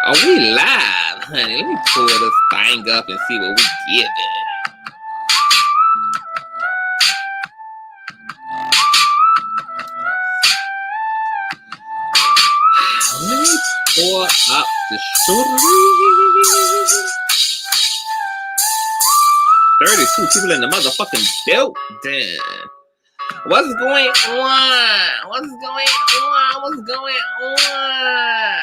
Are we live, honey? Let me pull this thing up and see what we giving. Let me pull up the story. 32 people in the motherfucking building. What's going on? What's going on? What's going on?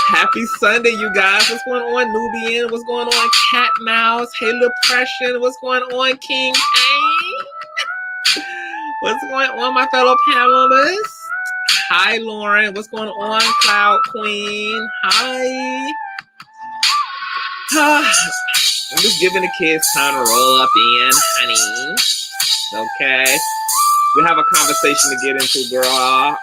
Happy Sunday, you guys. What's going on, Nubian? What's going on, Cat Mouse? Hey, Depression. What's going on, King A? What's going on, my fellow panelists? Hi, Lauren. What's going on, Cloud Queen? Hi. I'm just giving the kids time to roll up in, honey. Okay. We have a conversation to get into, girl.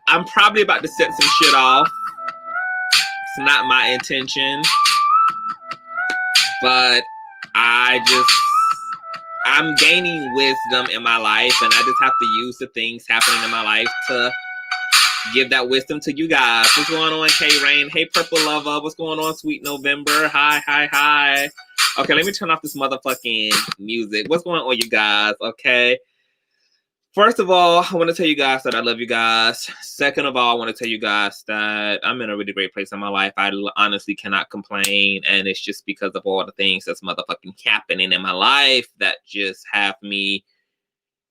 I'm probably about to set some shit off. It's not my intention. But I'm gaining wisdom in my life, and I just have to use the things happening in my life to give that wisdom to you guys. What's going on, K-Rain? Hey, Purple Lover. What's going on, Sweet November? Hi. Okay, let me turn off this motherfucking music. What's going on, you guys? Okay. First of all, I want to tell you guys that I love you guys. Second of all, I want to tell you guys that I'm in a really great place in my life. I honestly cannot complain, and it's just because of all the things that's motherfucking happening in my life that just have me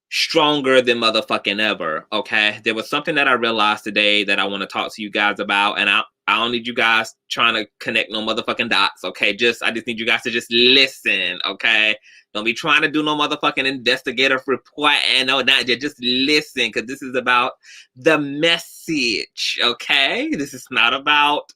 stronger than motherfucking ever. Okay, there was something that I realized today that I want to talk to you guys about, and I don't need you guys trying to connect no motherfucking dots. Okay, I just need you guys to just listen. Okay, don't be trying to do no motherfucking investigative report and no, not just listen, because this is about the message. Okay, this is not about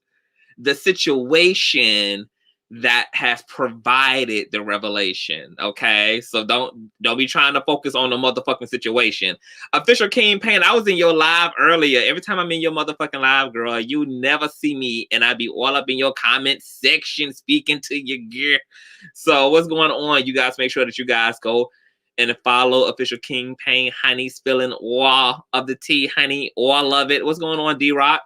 the situation that has provided the revelation. Okay, so don't be trying to focus on the motherfucking situation. Official King Pain, I was in your live earlier. Every time I'm in your motherfucking live, girl, you never see me, and I be all up in your comment section speaking to your gear. So what's going on? You guys make sure that you guys go and follow Official King Pain, honey, spilling all of the tea, honey, all of it. What's going on, D-Rock?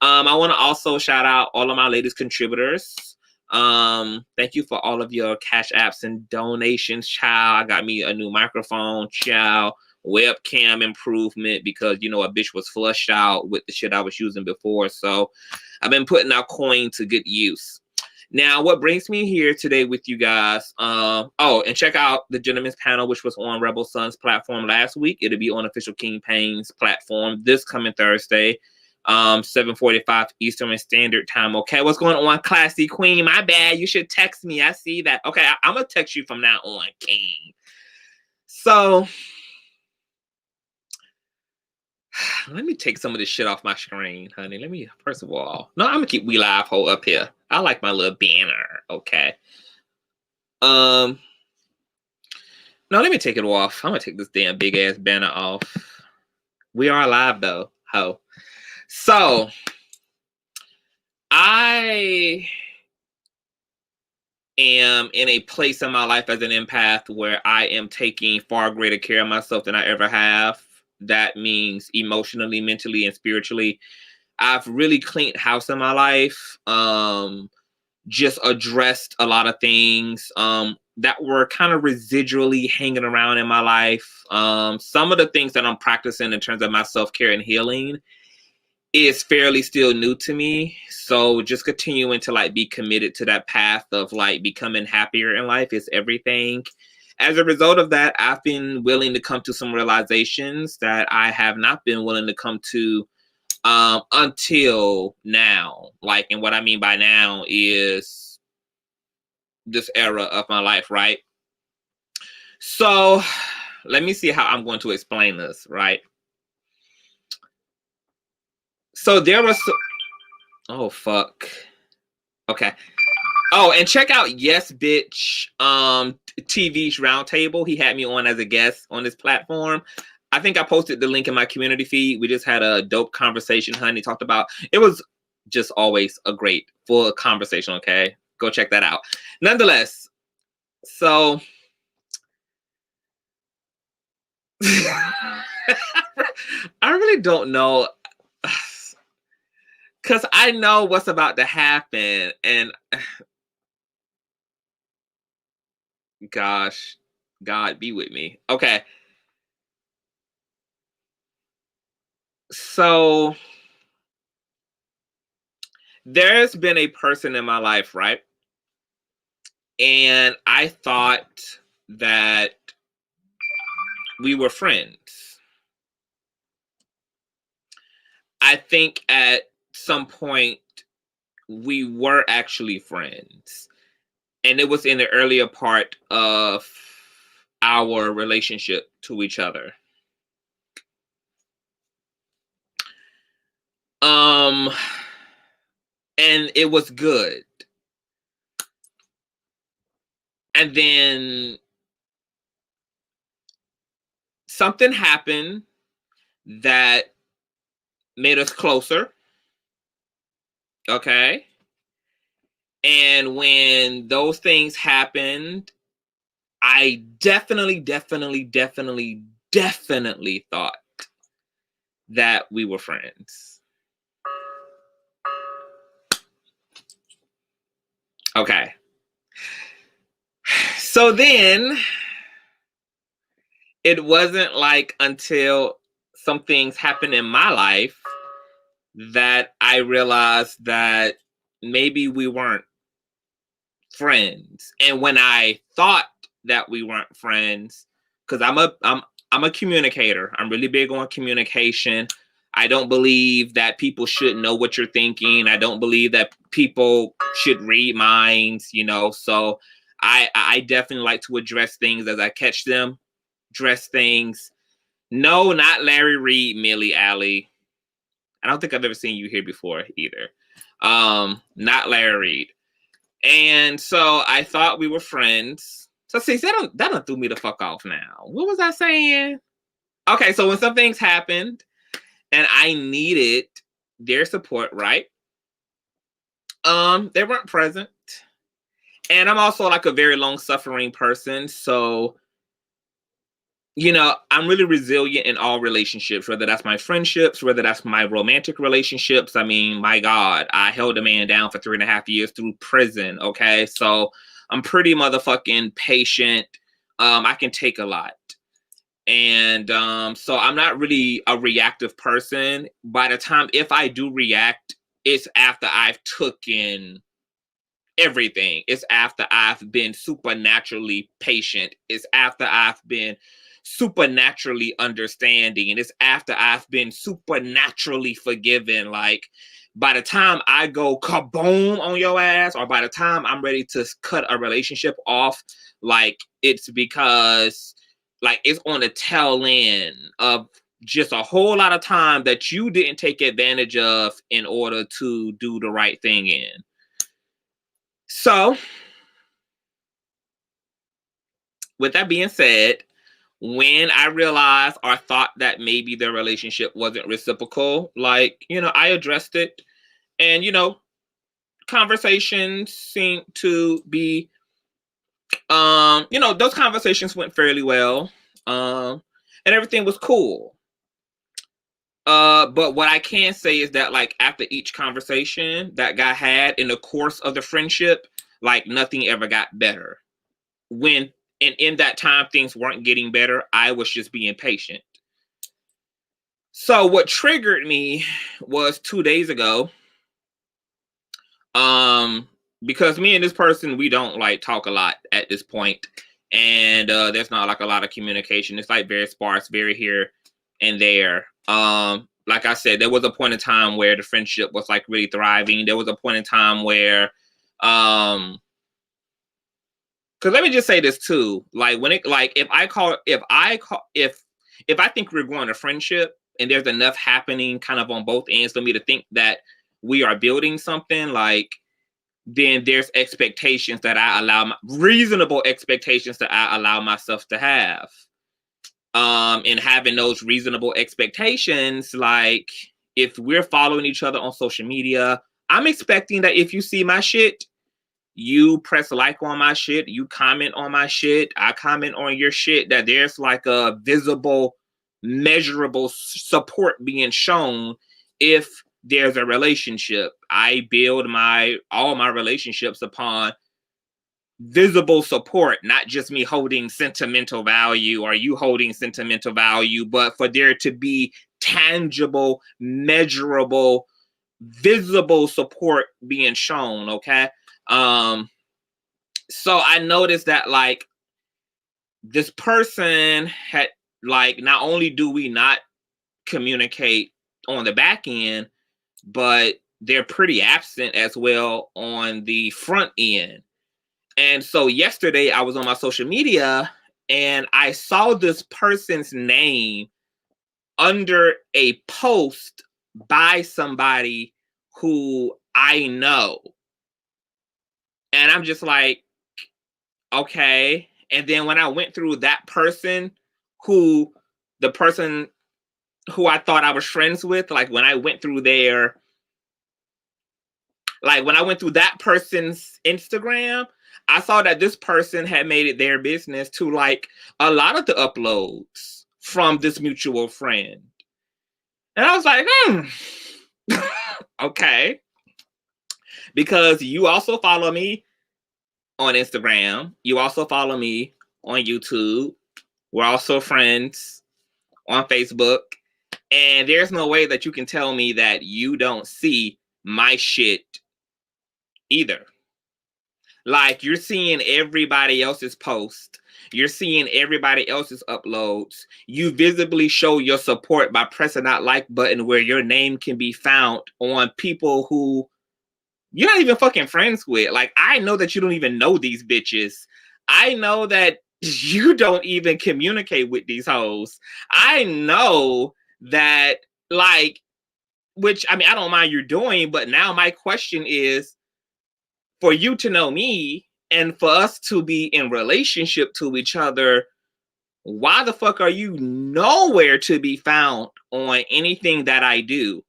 I want to also shout out all of my latest contributors. Thank you for all of your cash apps and donations, child. I got me a new microphone, child, webcam improvement, because you know a bitch was flushed out with the shit I was using before. So I've been putting our coin to good use. Now, what brings me here today with you guys, and check out the Gentleman's Panel, which was on Rebel Sun's platform last week. It'll be on Official King Pain's platform this coming Thursday. 7:45 Eastern Standard Time. Okay, what's going on, Classy Queen? My bad. You should text me. I see that. Okay, I'm gonna text you from now on, King. So let me take some of this shit off my screen, honey. First of all, no, I'm gonna keep We Live Hole up here. I like my little banner. Okay. No, let me take it off. I'm gonna take this damn big ass banner off. We are live though, ho. So I am in a place in my life as an empath where I am taking far greater care of myself than I ever have. That means emotionally, mentally, and spiritually. I've really cleaned house in my life. Just addressed a lot of things that were kind of residually hanging around in my life. Some of the things that I'm practicing in terms of my self-care and healing is fairly still new to me. So just continuing to be committed to that path of becoming happier in life is everything. As a result of that, I've been willing to come to some realizations that I have not been willing to come to until now. And what I mean by now is this era of my life, right? So let me see how I'm going to explain this, right? So there was oh fuck. Okay. Oh, and check out Yes Bitch TV's Roundtable. He had me on as a guest on this platform. I think I posted the link in my community feed. We just had a dope conversation, honey. Talked about it was just always a great full conversation. Okay, go check that out. Nonetheless, so I really don't know. Because I know what's about to happen. And gosh, God be with me. Okay. So there's been a person in my life, right? And I thought that we were friends. I think at some point we were actually friends. And it was in the earlier part of our relationship to each other. Um, and it was good. And then something happened that made us closer. Okay. And when those things happened, I definitely thought that we were friends. Okay. So then it wasn't like until some things happened in my life that I realized that maybe we weren't friends. And when I thought that we weren't friends, because I'm a communicator. I'm really big on communication. I don't believe that people should know what you're thinking. I don't believe that people should read minds, So I definitely like to address things as I catch them. Address things. No, not Larry Reed, Millie Alley. I don't think I've ever seen you here before either. Not Larry Reed. And so I thought we were friends. So see, that don't threw me the fuck off now. What was I saying? Okay, so when some things happened and I needed their support, right? They weren't present. And I'm also like a very long suffering person. So I'm really resilient in all relationships, whether that's my friendships, whether that's my romantic relationships. I mean, my God, I held a man down for 3.5 years through prison. Okay. So I'm pretty motherfucking patient. I can take a lot. And so I'm not really a reactive person. By the time, if I do react, it's after I've taken everything. It's after I've been supernaturally patient. It's after I've been supernaturally understanding. And it's after I've been supernaturally forgiven. Like, by the time I go kaboom on your ass, or by the time I'm ready to cut a relationship off, like, it's because, like, it's on the tail end of just a whole lot of time that you didn't take advantage of in order to do the right thing in. So, with that being said, when I realized or thought that maybe the relationship wasn't reciprocal, like, I addressed it. And, conversations seemed to be, those conversations went fairly well. And everything was cool. But what I can say is that, like, after each conversation that guy had in the course of the friendship, like, nothing ever got better. And in that time things weren't getting better, I was just being patient. So what triggered me was 2 days ago, because me and this person, we don't like talk a lot at this point, and there's not like a lot of communication. It's like very sparse, very here and there. Like I said, there was a point in time where the friendship was like really thriving. There was a point in time where because let me just say this too. Like, if I think we're going to friendship and there's enough happening kind of on both ends for me to think that we are building something, like, then there's expectations that reasonable expectations that I allow myself to have. And having those reasonable expectations, like, if we're following each other on social media, I'm expecting that if you see my shit, you press like on my shit, you comment on my shit, I comment on your shit, that there's like a visible measurable support being shown if there's a relationship. I build all my relationships upon visible support, not just me holding sentimental value or you holding sentimental value, but for there to be tangible, measurable, visible support being shown. Okay. So I noticed that like this person had, like, not only do we not communicate on the back end, but they're pretty absent as well on the front end. And so yesterday I was on my social media and I saw this person's name under a post by somebody who I know. And I'm just like, okay. And then when I went through that person the person who I thought I was friends with, like when I went through that person's Instagram, I saw that this person had made it their business to like a lot of the uploads from this mutual friend. And I was like, okay. Because you also follow me on Instagram. You also follow me on YouTube. We're also friends on Facebook. And there's no way that you can tell me that you don't see my shit either. Like, you're seeing everybody else's post. You're seeing everybody else's uploads. You visibly show your support by pressing that like button where your name can be found on people who you're not even fucking friends with. Like, I know that you don't even know these bitches. I know that you don't even communicate with these hoes. I know that, like, which, I mean, I don't mind you doing, but now my question is, for you to know me and for us to be in relationship to each other, why the fuck are you nowhere to be found on anything that I do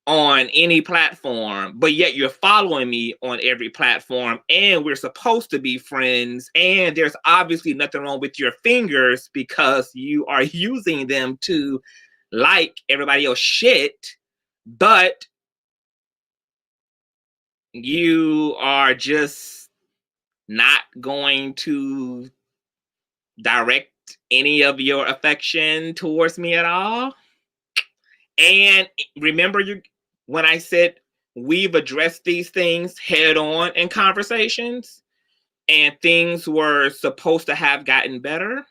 on any platform, but yet you're following me on every platform and we're supposed to be friends, and there's obviously nothing wrong with your fingers because you are using them to like everybody else shit, but you are just not going to direct any of your affection towards me at all. And remember, when I said we've addressed these things head on in conversations and things were supposed to have gotten better,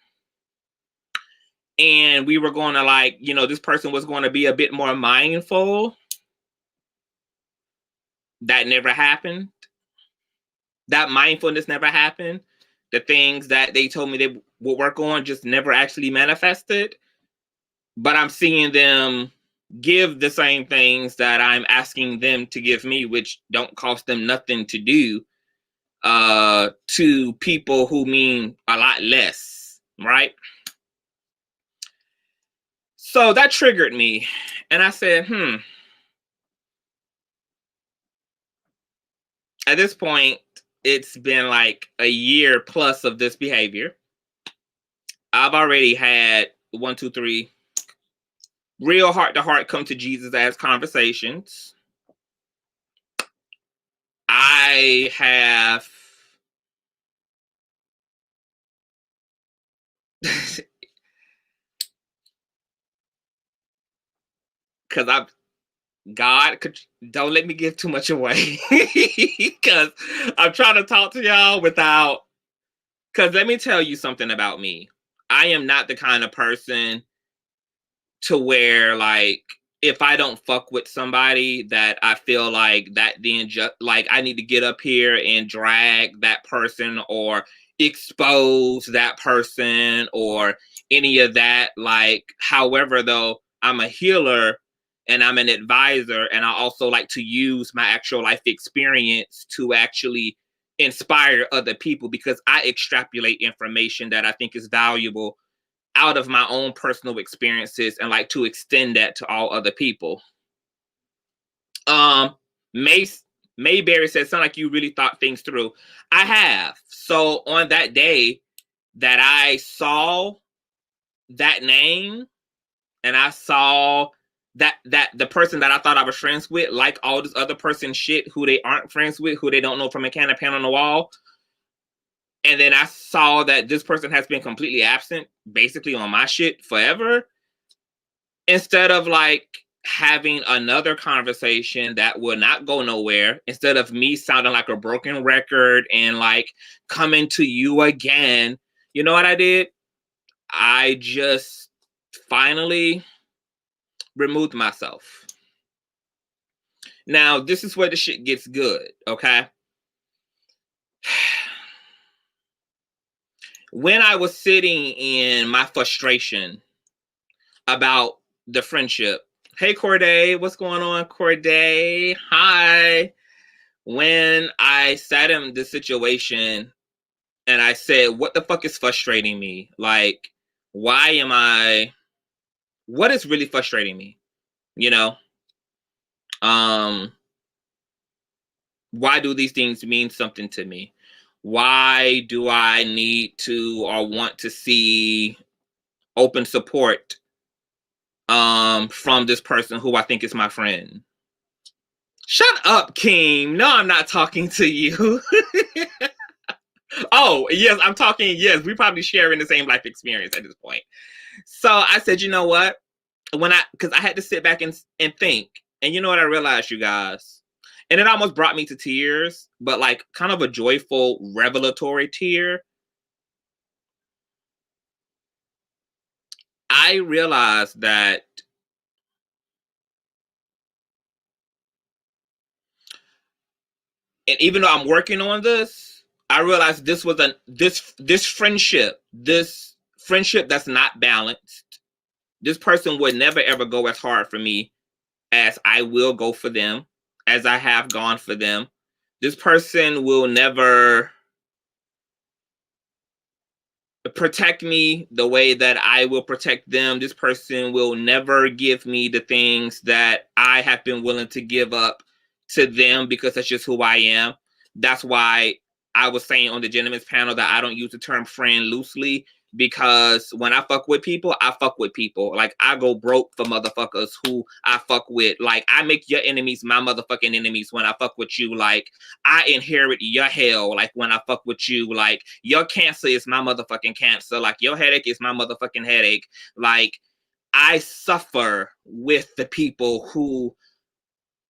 and we were going to, like, this person was going to be a bit more mindful. That never happened. That mindfulness never happened. The things that they told me they would work on just never actually manifested. But I'm seeing them give the same things that I'm asking them to give me, which don't cost them nothing to do, to people who mean a lot less, right? So that triggered me. And I said, at this point, it's been like a year plus of this behavior. I've already had 1, 2, 3 real heart-to-heart come to Jesus as conversations. I have because don't let me give too much away because I'm trying to talk to y'all without, because let me tell you something about me. I am not the kind of person to where, like, if I don't fuck with somebody, that I feel like that then just like I need to get up here and drag that person or expose that person or any of that. Like, however, though, I'm a healer and I'm an advisor, and I also like to use my actual life experience to actually inspire other people, because I extrapolate information that I think is valuable out of my own personal experiences and like to extend that to all other people. Mayberry said, sound like you really thought things through. I have. So on that day that I saw that name, and I saw that the person that I thought I was friends with, like all this other person shit who they aren't friends with, who they don't know from a can of paint on the wall. And then I saw that this person has been completely absent, basically on my shit forever. Instead of like having another conversation that will not go nowhere, instead of me sounding like a broken record and like coming to you again, you know what I did? I just finally removed myself. Now, this is where the shit gets good, okay? When I was sitting in my frustration about the friendship, hey Corday, what's going on, Corday? Hi. When I sat in the situation and I said, what the fuck is frustrating me? Like, what is really frustrating me? You know? Why do these things mean something to me? Why do I need to or want to see open support from this person who I think is my friend? Shut up, King. No, I'm not talking to you. Oh, yes, I'm talking. Yes, we probably sharing the same life experience at this point. So I said, you know what? Because I had to sit back and think. And you know what I realized, you guys? And it almost brought me to tears, but like kind of a joyful, revelatory tear. I realized that and even though I'm working on this, I realized this friendship that's not balanced. This person would never ever go as hard for me as I will go for them, as I have gone for them. This person will never protect me the way that I will protect them. This person will never give me the things that I have been willing to give up to them because that's just who I am. That's why I was saying on the gentleman's panel that I don't use the term friend loosely, because when I fuck with people, I fuck with people. Like, I go broke for motherfuckers who I fuck with. Like, I make your enemies my motherfucking enemies when I fuck with you. Like, I inherit your hell, like, when I fuck with you. Like, your cancer is my motherfucking cancer. Like, your headache is my motherfucking headache. Like, I suffer with the people who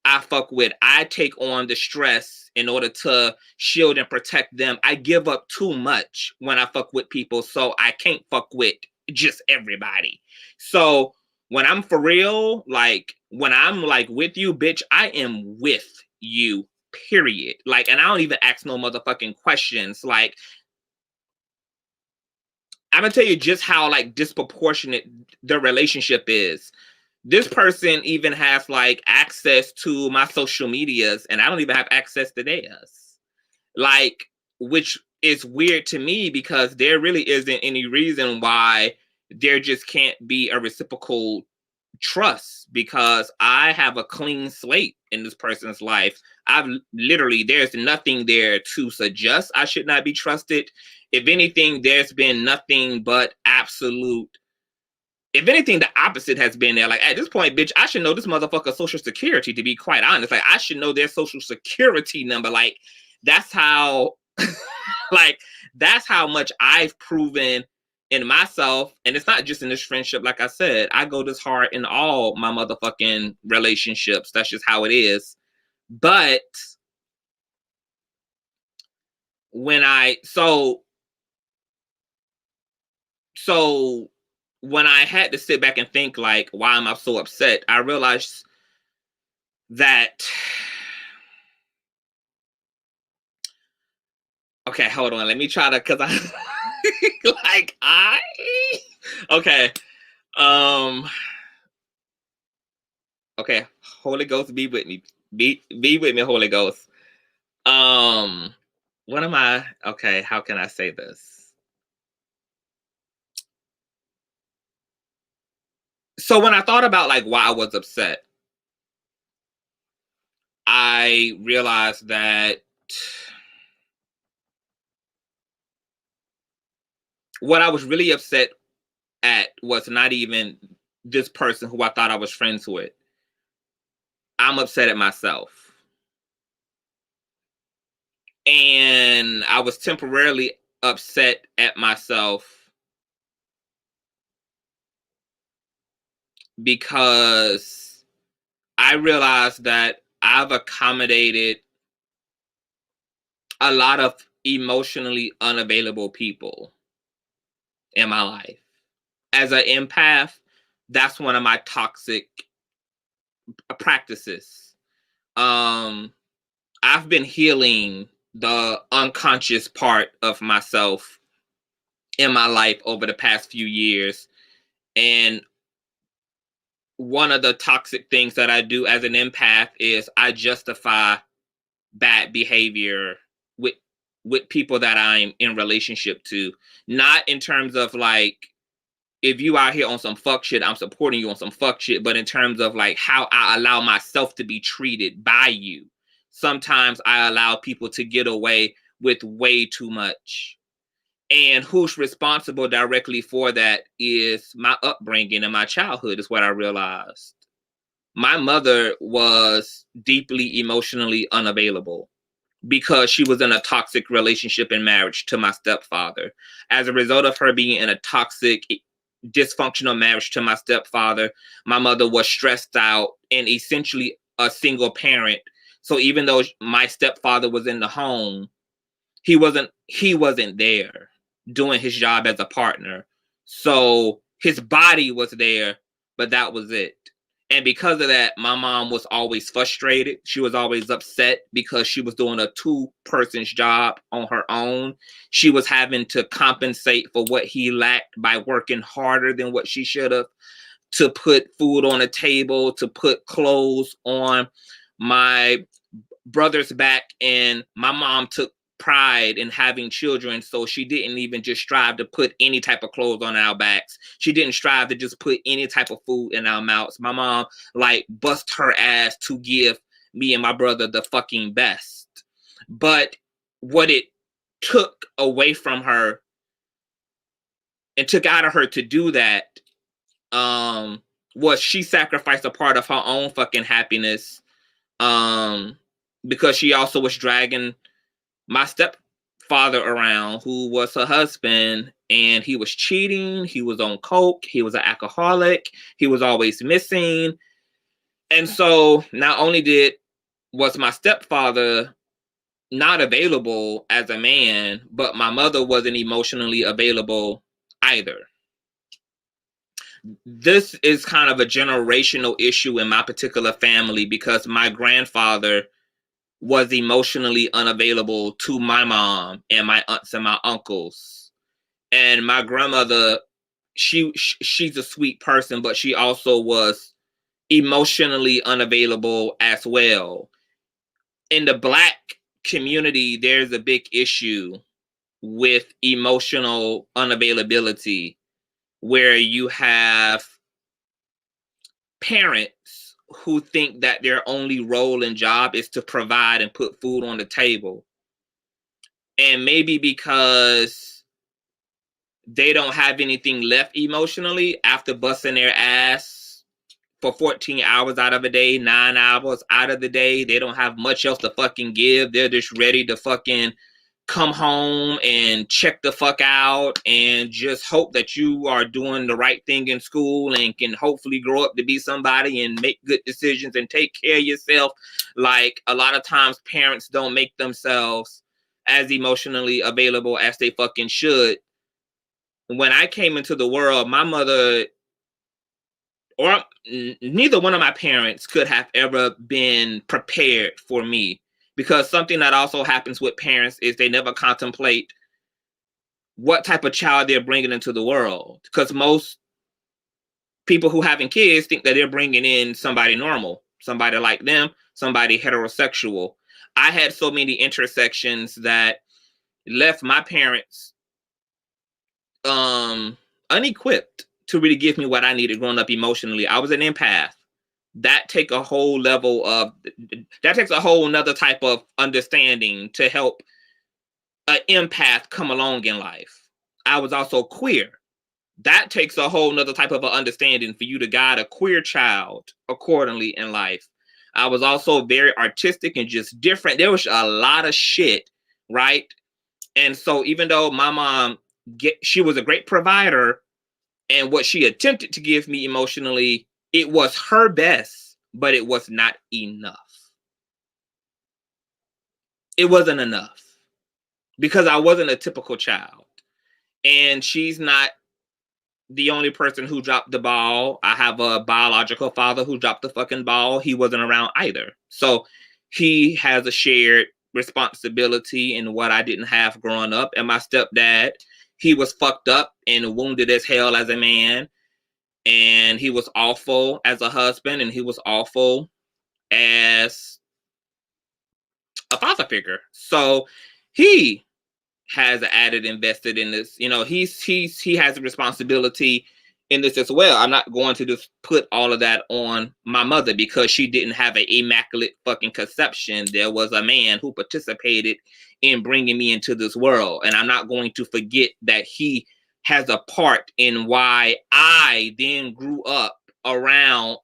I fuck with. I take on the stress in order to shield and protect them. I give up too much when I fuck with people, so I can't fuck with just everybody. So when I'm for real, like when I'm like with you, bitch, I am with you, period. Like, and I don't even ask no motherfucking questions. Like, I'm gonna tell you just how like disproportionate the relationship is. This person even has like access to my social medias and I don't even have access to theirs. Like, which is weird to me because there really isn't any reason why there just can't be a reciprocal trust, because I have a clean slate in this person's life. I've literally, there's nothing there to suggest I should not be trusted. If anything, there's been nothing but absolute, if anything, the opposite has been there. Like, at this point, bitch, I should know this motherfucker's social security, to be quite honest. Like, I should know their social security number. Like, that's how, like, that's how much I've proven in myself. And it's not just in this friendship. Like I said, I go this hard in all my motherfucking relationships. That's just how it is. But when so when I had to sit back and think, like, why am I so upset? I realized that, okay, hold on. Let me try to, cause I like okay. Um okay, Holy Ghost, be with me. Be with me, Holy Ghost. Um what am I, okay, how can I say this? So when I thought about like why I was upset, I realized that what I was really upset at was not even this person who I thought I was friends with. I'm upset at myself. And I was temporarily upset at myself because I realized that I've accommodated a lot of emotionally unavailable people in my life. As an empath, that's one of my toxic practices. Um, I've been healing the unconscious part of myself in my life over the past few years. And one of the toxic things that I do as an empath is I justify bad behavior with people that I'm in relationship to. Not in terms of like, if you out here on some fuck shit, I'm supporting you on some fuck shit, but in terms of like how I allow myself to be treated by you. Sometimes I allow people to get away with way too much. And who's responsible directly for that is my upbringing and my childhood, is what I realized. My mother was deeply emotionally unavailable because she was in a toxic relationship and marriage to my stepfather. As a result of her being in a toxic, dysfunctional marriage to my stepfather, my mother was stressed out and essentially a single parent. So even though my stepfather was in the home, he wasn't there doing his job as a partner. So his body was there, but that was it. And because of that, my mom was always frustrated. She was always upset because she was doing a two-person's job on her own. She was having to compensate for what he lacked by working harder than what she should have, to put food on the table, to put clothes on my brother's back. And my mom took pride in having children, so she didn't even just strive to put any type of clothes on our backs. She didn't strive to just put any type of food in our mouths. My mom like bust her ass to give me and my brother the fucking best. But what it took away from her and took out of her to do that was she sacrificed a part of her own fucking happiness, because she also was dragging my stepfather around, who was her husband, and he was cheating. He was on coke. He was an alcoholic. He was always missing. And so not only was my stepfather not available as a man, but my mother wasn't emotionally available either. This is kind of a generational issue in my particular family because my grandfather was emotionally unavailable to my mom and my aunts and my uncles. And my grandmother, she's a sweet person, but she also was emotionally unavailable as well. In the Black community, there's a big issue with emotional unavailability, where you have parents who think that their only role and job is to provide and put food on the table. And maybe because they don't have anything left emotionally after busting their ass for 14 hours out of a day, 9 hours out of the day, they don't have much else to fucking give. They're just ready to fucking come home and check the fuck out and just hope that you are doing the right thing in school and can hopefully grow up to be somebody and make good decisions and take care of yourself. Like, a lot of times parents don't make themselves as emotionally available as they fucking should. When I came into the world, my mother or neither one of my parents could have ever been prepared for me, because something that also happens with parents is they never contemplate what type of child they're bringing into the world, because most people who having kids think that they're bringing in somebody normal, somebody like them, somebody heterosexual. I had so many intersections that left my parents unequipped to really give me what I needed growing up emotionally. I was an empath. That takes a whole nother type of understanding to help an empath come along in life. I was also queer. that takes a whole nother type of an understanding for you to guide a queer child accordingly in life. I was also very artistic and just different. There was a lot of shit, right? And so even though my mom, she was a great provider, and what she attempted to give me emotionally, it was her best, but it was not enough. It wasn't enough because I wasn't a typical child. And she's not the only person who dropped the ball. I have a biological father who dropped the fucking ball. He wasn't around either. So he has a shared responsibility in what I didn't have growing up. And my stepdad, he was fucked up and wounded as hell as a man. And he was awful as a husband, and he was awful as a father figure. So he has added invested in this. You know, he has a responsibility in this as well. I'm not going to just put all of that on my mother because she didn't have an immaculate fucking conception. There was a man who participated in bringing me into this world, and I'm not going to forget that he has a part in why I then grew up around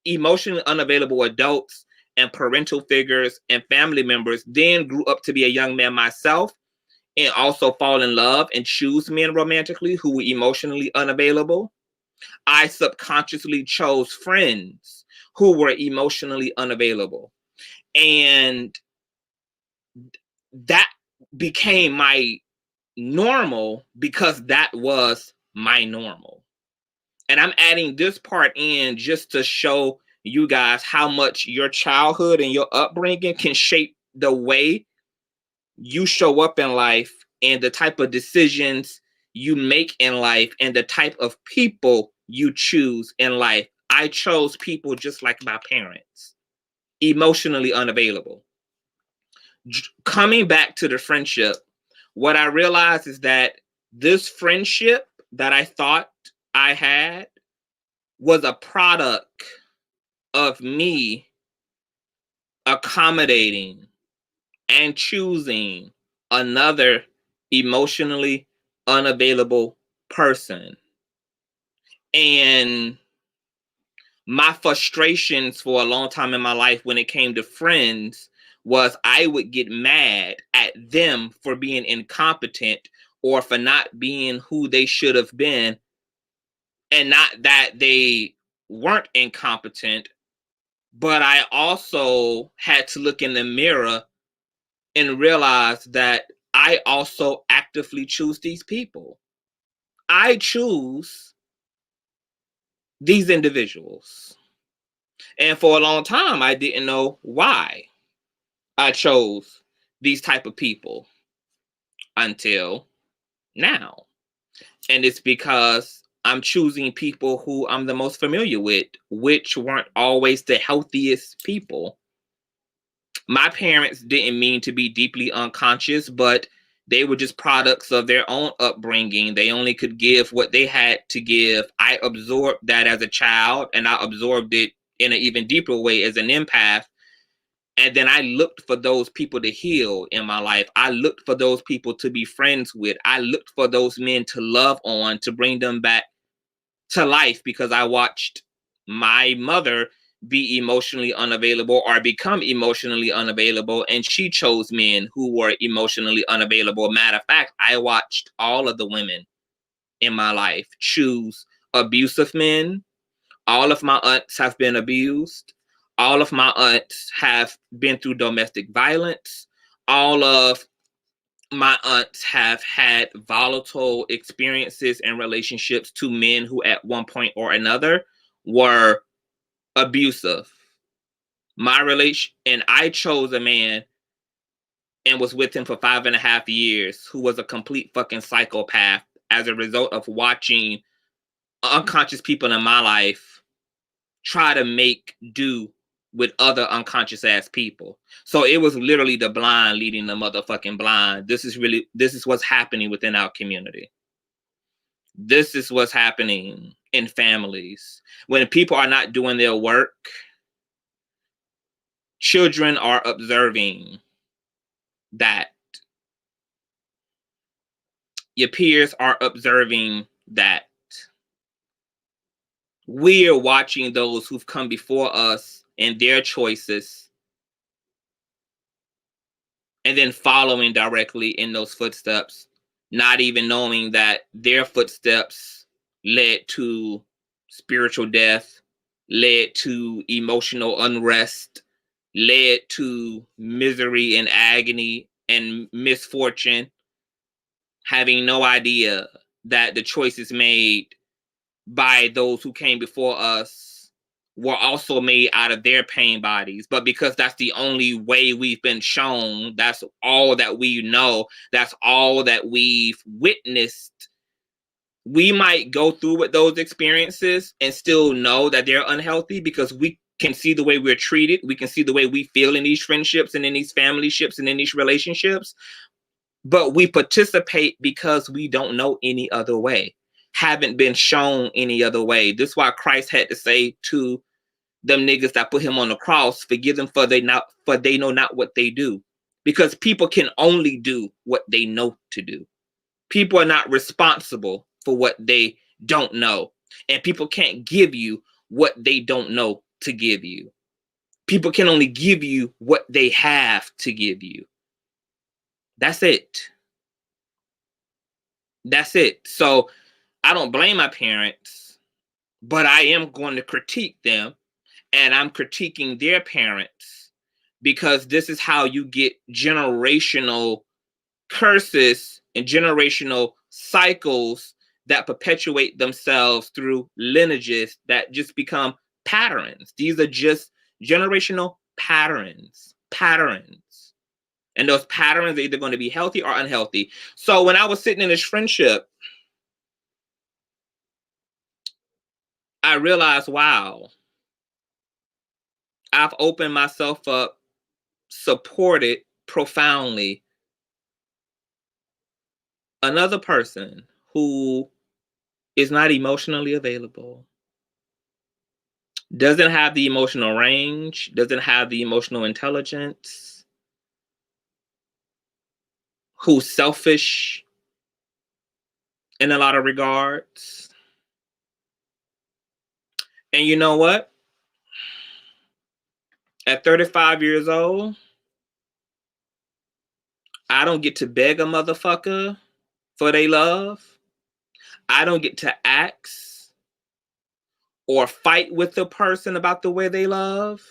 emotionally unavailable adults and parental figures and family members, then grew up to be a young man myself and also fall in love and choose men romantically who were emotionally unavailable. I subconsciously chose friends who were emotionally unavailable. And that became my normal because that was my normal. And I'm adding this part in just to show you guys how much your childhood and your upbringing can shape the way you show up in life and the type of decisions you make in life and the type of people you choose in life. I chose people just like my parents, emotionally unavailable. Coming back to the friendship, what I realized is that this friendship that I thought I had was a product of me accommodating and choosing another emotionally unavailable person. And my frustrations for a long time in my life when it came to friends was I would get mad at them for being incompetent or for not being who they should have been. And not that they weren't incompetent, but I also had to look in the mirror and realize that I also actively choose these people. I choose these individuals. And for a long time, I didn't know why I chose these type of people until now. And it's because I'm choosing people who I'm the most familiar with, which weren't always the healthiest people. My parents didn't mean to be deeply unconscious, but they were just products of their own upbringing. They only could give what they had to give. I absorbed that as a child, and I absorbed it in an even deeper way as an empath. And then I looked for those people to heal in my life. I looked for those people to be friends with. I looked for those men to love on, to bring them back to life because I watched my mother be emotionally unavailable or become emotionally unavailable, and she chose men who were emotionally unavailable. Matter of fact, I watched all of the women in my life choose abusive men. All of my aunts have been abused. All of my aunts have been through domestic violence. All of my aunts have had volatile experiences and relationships to men who at one point or another were abusive. My relation, and I chose a man and was with him for 5.5 years who was a complete fucking psychopath as a result of watching unconscious people in my life try to make do with other unconscious ass people. So it was literally the blind leading the motherfucking blind. This is what's happening within our community. This is what's happening in families. When people are not doing their work, children are observing that. Your peers are observing that we are watching those who've come before us and their choices, and then following directly in those footsteps, not even knowing that their footsteps led to spiritual death, led to emotional unrest, led to misery and agony and misfortune, having no idea that the choices made by those who came before us were also made out of their pain bodies. But because that's the only way we've been shown, that's all that we know, that's all that we've witnessed, we might go through with those experiences and still know that they're unhealthy because we can see the way we're treated. We can see the way we feel in these friendships and in these family ships and in these relationships. But we participate because we don't know any other way, haven't been shown any other way. This is why Christ had to say to them niggas that put him on the cross, forgive them for they know not what they do. Because people can only do what they know to do. People are not responsible for what they don't know. And people can't give you what they don't know to give you. People can only give you what they have to give you. That's it. That's it. So I don't blame my parents, but I am going to critique them, and I'm critiquing their parents because this is how you get generational curses and generational cycles that perpetuate themselves through lineages that just become patterns. These are just generational patterns. And those patterns are either going to be healthy or unhealthy. So when I was sitting in this friendship, I realized, wow, I've opened myself up, supported profoundly another person who is not emotionally available, doesn't have the emotional range, doesn't have the emotional intelligence, who's selfish in a lot of regards. And you know what? At 35 years old, I don't get to beg a motherfucker for their love. I don't get to ask or fight with the person about the way they love.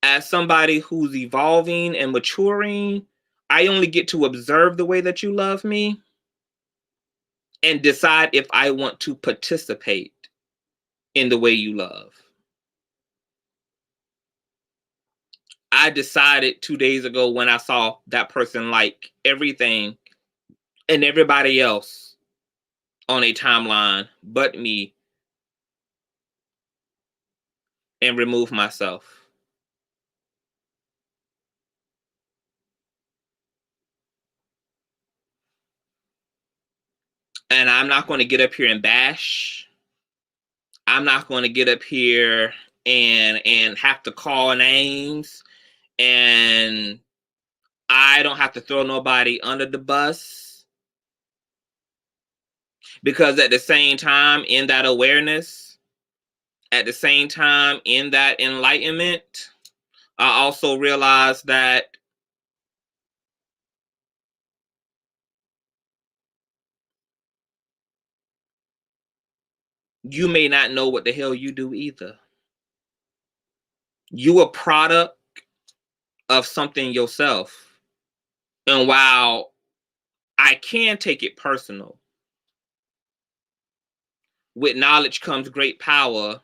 As somebody who's evolving and maturing, I only get to observe the way that you love me and decide if I want to participate in the way you love. I decided 2 days ago when I saw that person like everything and everybody else on a timeline but me, and remove myself. And I'm not going to get up here and bash. I'm not going to get up here and have to call names, and I don't have to throw nobody under the bus, because at the same time, in that awareness, at the same time, in that enlightenment, I also realized that you may not know what the hell you do either. You a product of something yourself. And while I can take it personal, with knowledge comes great power.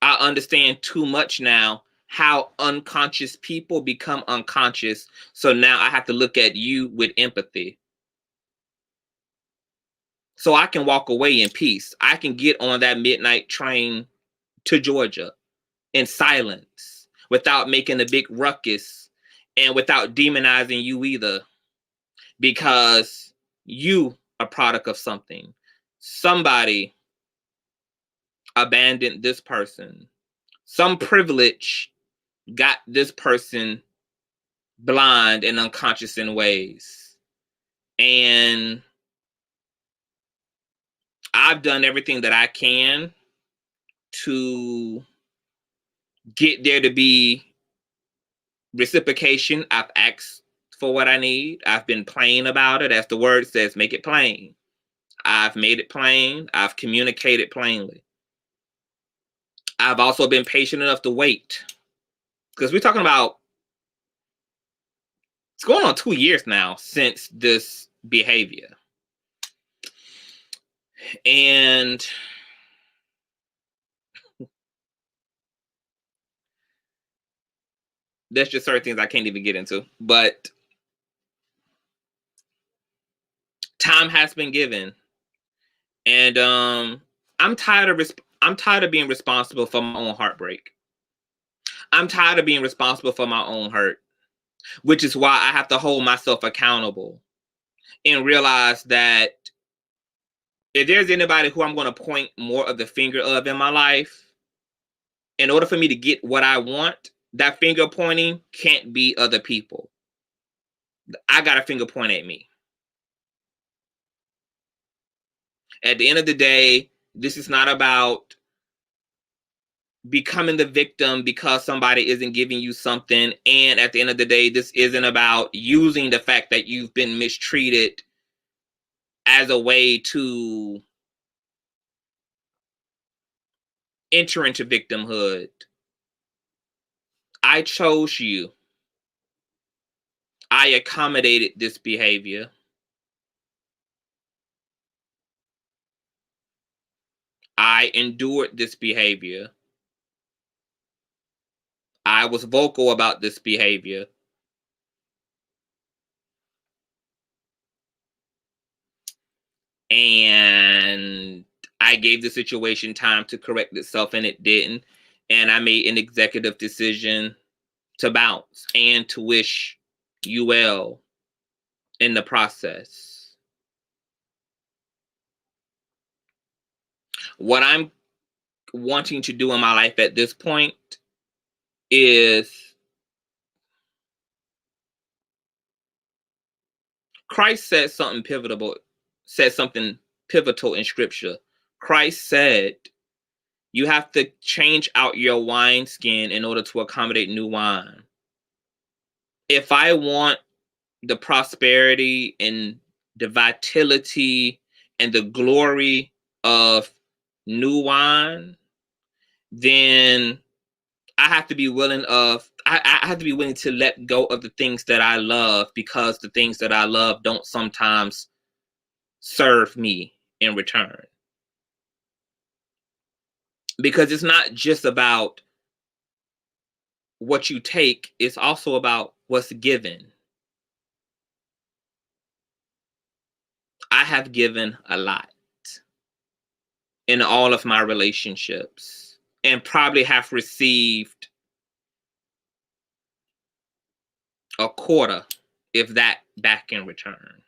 I understand too much now how unconscious people become unconscious. So now I have to look at you with empathy. So I can walk away in peace. I can get on that midnight train to Georgia in silence without making a big ruckus and without demonizing you either, because you are a product of something. Somebody abandoned this person. Some privilege got this person blind and unconscious in ways. And I've done everything that I can to get there to be reciprocation. I've asked for what I need. I've been plain about it. As the word says, make it plain. I've made it plain. I've communicated plainly. I've also been patient enough to wait. Because we're talking about, it's going on 2 years now since this behavior. And there's just certain things I can't even get into. But time has been given. And I'm tired of being responsible for my own heartbreak. I'm tired of being responsible for my own hurt, which is why I have to hold myself accountable and realize that if there's anybody who I'm going to point more of the finger of in my life, in order for me to get what I want, that finger pointing can't be other people. I got a finger point at me. At the end of the day, this is not about becoming the victim because somebody isn't giving you something. And at the end of the day, this isn't about using the fact that you've been mistreated as a way to enter into victimhood. I chose you. I accommodated this behavior. I endured this behavior. I was vocal about this behavior. And I gave the situation time to correct itself, and it didn't. And I made an executive decision to bounce and to wish you well in the process. What I'm wanting to do in my life at this point is, Christ said something pivotal in scripture. Christ said, you have to change out your wineskin in order to accommodate new wine. If I want the prosperity and the vitality and the glory of new wine, then I have to be willing to let go of the things that I love, because the things that I love don't sometimes serve me in return. Because it's not just about what you take, it's also about what's given. I have given a lot in all of my relationships, and probably have received a quarter, if that, back in return.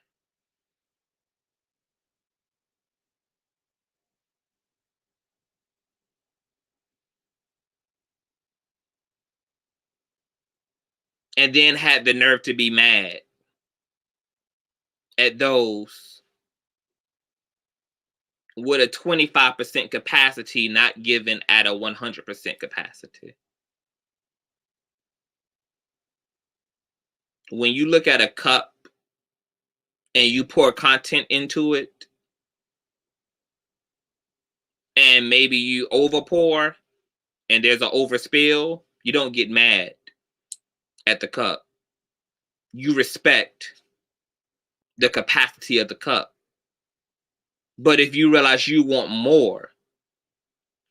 And then had the nerve to be mad at those with a 25% capacity not given at a 100% capacity. When you look at a cup and you pour content into it, and maybe you overpour and there's an overspill, you don't get mad at the cup. You respect the capacity of the cup. But if you realize you want more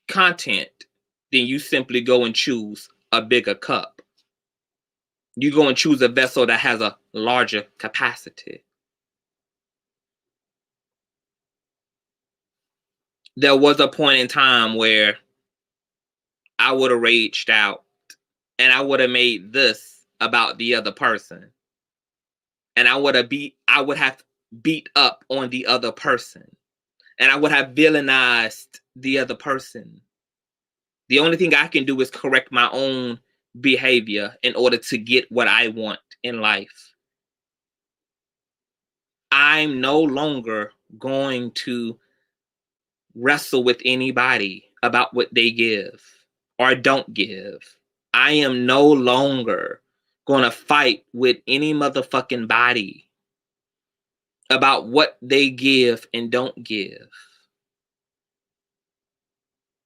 content, then you simply go and choose a bigger cup. You go and choose a vessel that has a larger capacity. There was a point in time where I would have raged out and I would have made this about the other person. And I would have beat up on the other person. And I would have villainized the other person. The only thing I can do is correct my own behavior in order to get what I want in life. I'm no longer going to wrestle with anybody about what they give or don't give. I am no longer going to fight with any motherfucking body about what they give and don't give.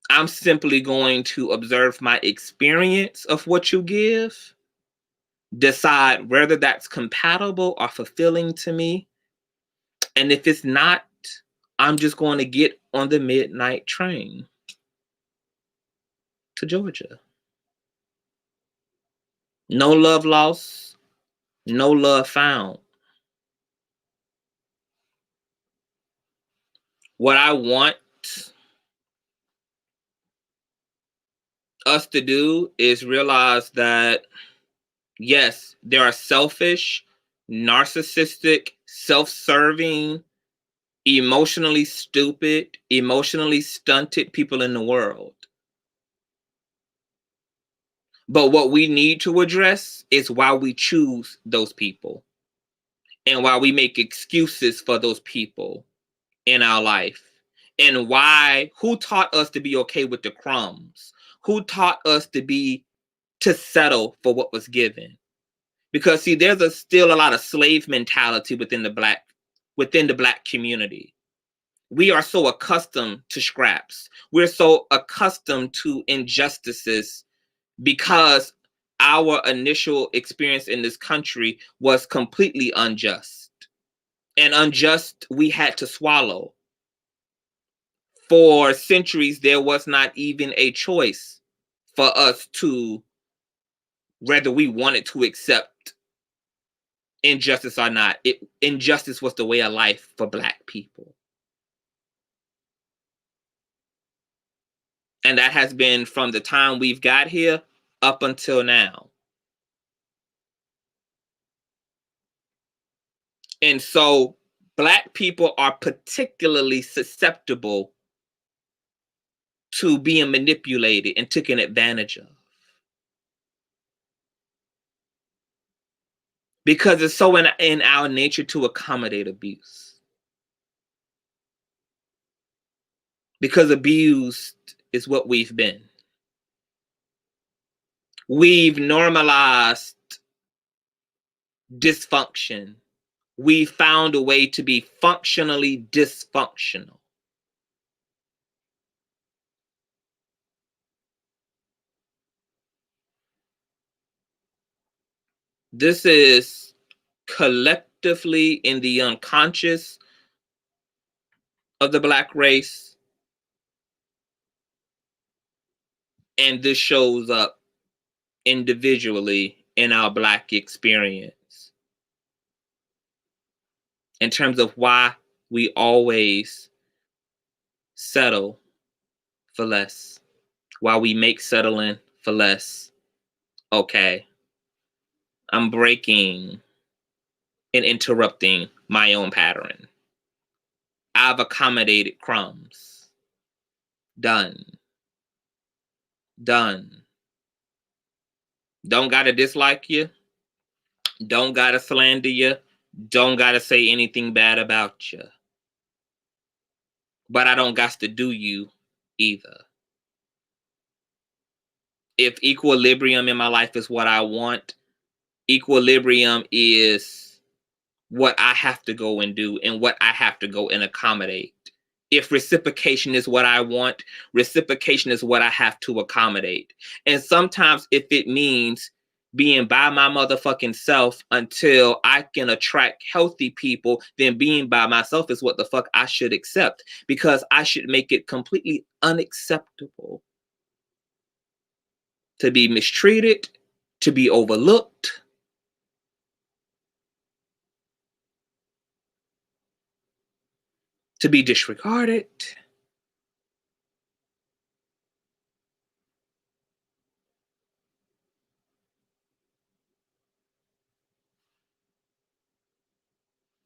I'm simply going to observe my experience of what you give, decide whether that's compatible or fulfilling to me. And if it's not, I'm just going to get on the midnight train to Georgia. No love lost, no love found. What I want us to do is realize that, yes, there are selfish, narcissistic, self-serving, emotionally stupid, emotionally stunted people in the world. But what we need to address is why we choose those people and why we make excuses for those people in our life. And who taught us to be okay with the crumbs? Who taught us to settle for what was given? Because see, there's still a lot of slave mentality within the black community. We are so accustomed to scraps. We're so accustomed to injustices because our initial experience in this country was completely unjust. And unjust we had to swallow. For centuries, there was not even a choice for us to, whether we wanted to accept injustice or not. Injustice was the way of life for Black people. And that has been from the time we've got here up until now. And so Black people are particularly susceptible to being manipulated and taken advantage of. Because it's so in our nature to accommodate abuse. Because abused is what we've been. We've normalized dysfunction. We found a way to be functionally dysfunctional. This is collectively in the unconscious of the Black race, and this shows up individually in our Black experience in terms of why we always settle for less, why we make settling for less okay. I'm breaking and interrupting my own pattern. I've accommodated crumbs. Done. Done. Don't gotta dislike you. Don't gotta slander you. Don't gotta say anything bad about you. But I don't got to do you either. If equilibrium in my life is what I want, equilibrium is what I have to go and do and what I have to go and accommodate. If reciprocation is what I want, reciprocation is what I have to accommodate. And sometimes if it means being by my motherfucking self until I can attract healthy people, then being by myself is what the fuck I should accept, because I should make it completely unacceptable to be mistreated, to be overlooked, to be disregarded.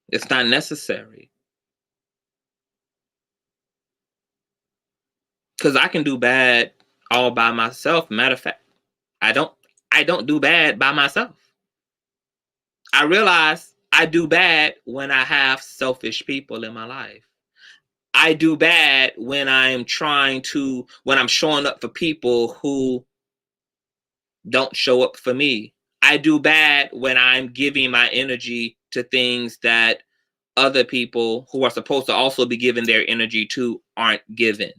It's not necessary. Because I can do bad all by myself. Matter of fact, I don't do bad by myself. I realize I do bad when I have selfish people in my life. I do bad when I'm showing up for people who don't show up for me. I do bad when I'm giving my energy to things that other people who are supposed to also be giving their energy to aren't given.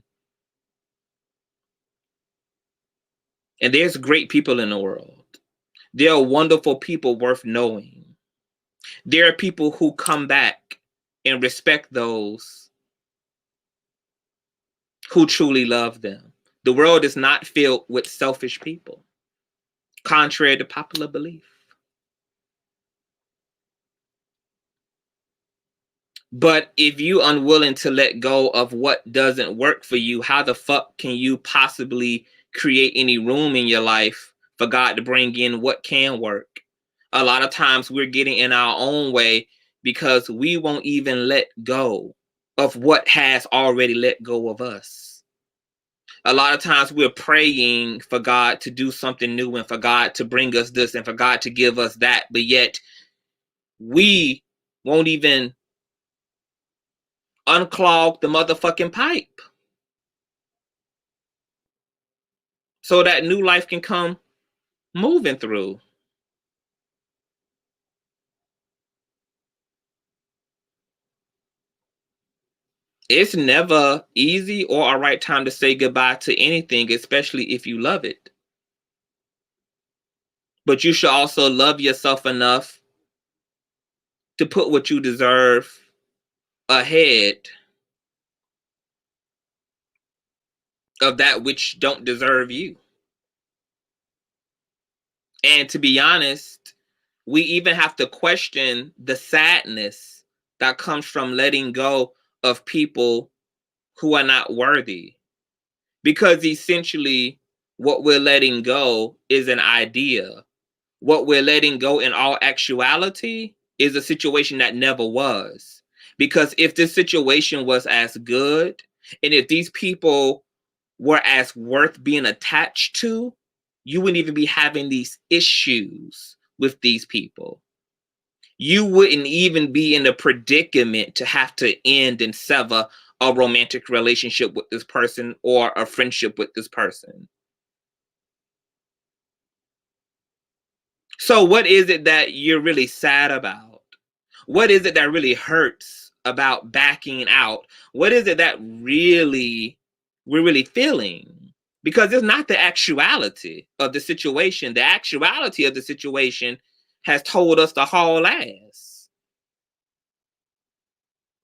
And there's great people in the world. There are wonderful people worth knowing. There are people who come back and respect those who truly love them. The world is not filled with selfish people, contrary to popular belief. But if you unwilling to let go of what doesn't work for you, how the fuck can you possibly create any room in your life for God to bring in what can work? A lot of times we're getting in our own way because we won't even let go of what has already let go of us. A lot of times we're praying for God to do something new and for God to bring us this and for God to give us that, but yet we won't even unclog the motherfucking pipe so that new life can come moving through. It's never easy or a right time to say goodbye to anything, especially if you love it. But you should also love yourself enough to put what you deserve ahead of that which don't deserve you. And to be honest, we even have to question the sadness that comes from letting go of people who are not worthy. Because essentially, what we're letting go is an idea. What we're letting go in all actuality is a situation that never was. Because if this situation was as good, and if these people were as worth being attached to, you wouldn't even be having these issues with these people. You wouldn't even be in a predicament to have to end and sever a romantic relationship with this person or a friendship with this person. So, what is it that you're really sad about? What is it that really hurts about backing out? What is it that we're really feeling? Because it's not the actuality of the situation. The actuality of the situation has told us to haul ass.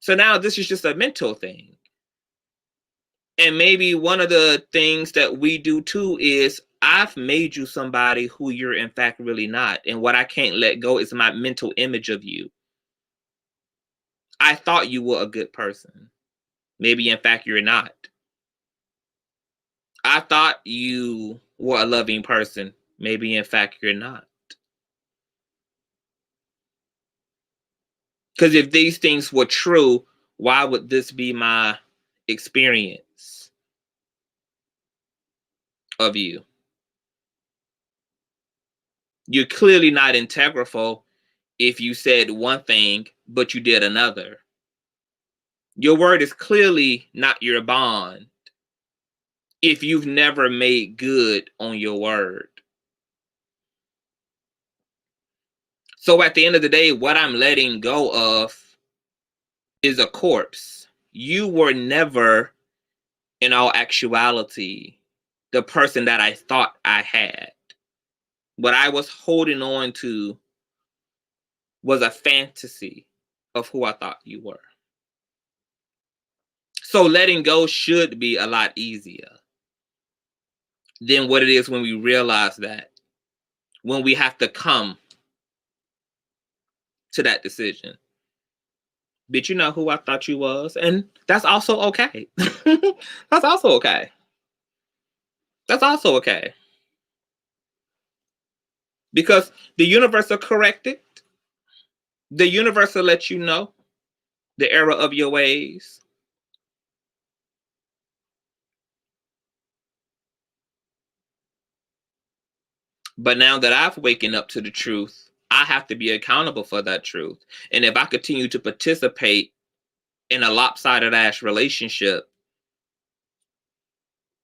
So now this is just a mental thing. And maybe one of the things that we do too is I've made you somebody who you're in fact really not. And what I can't let go is my mental image of you. I thought you were a good person. Maybe in fact you're not. I thought you were a loving person. Maybe in fact you're not. Because if these things were true, why would this be my experience of you? You're clearly not integral if you said one thing, but you did another. Your word is clearly not your bond if you've never made good on your word. So at the end of the day, what I'm letting go of is a corpse. You were never, in all actuality, the person that I thought I had. What I was holding on to was a fantasy of who I thought you were. So letting go should be a lot easier than what it is when we realize that, when we have to come to that decision. Did you know who I thought you was? And that's also okay. That's also okay. That's also okay. Because the universe will correct it. The universe will let you know the error of your ways. But now that I've waken up to the truth, I have to be accountable for that truth. And if I continue to participate in a lopsided ass relationship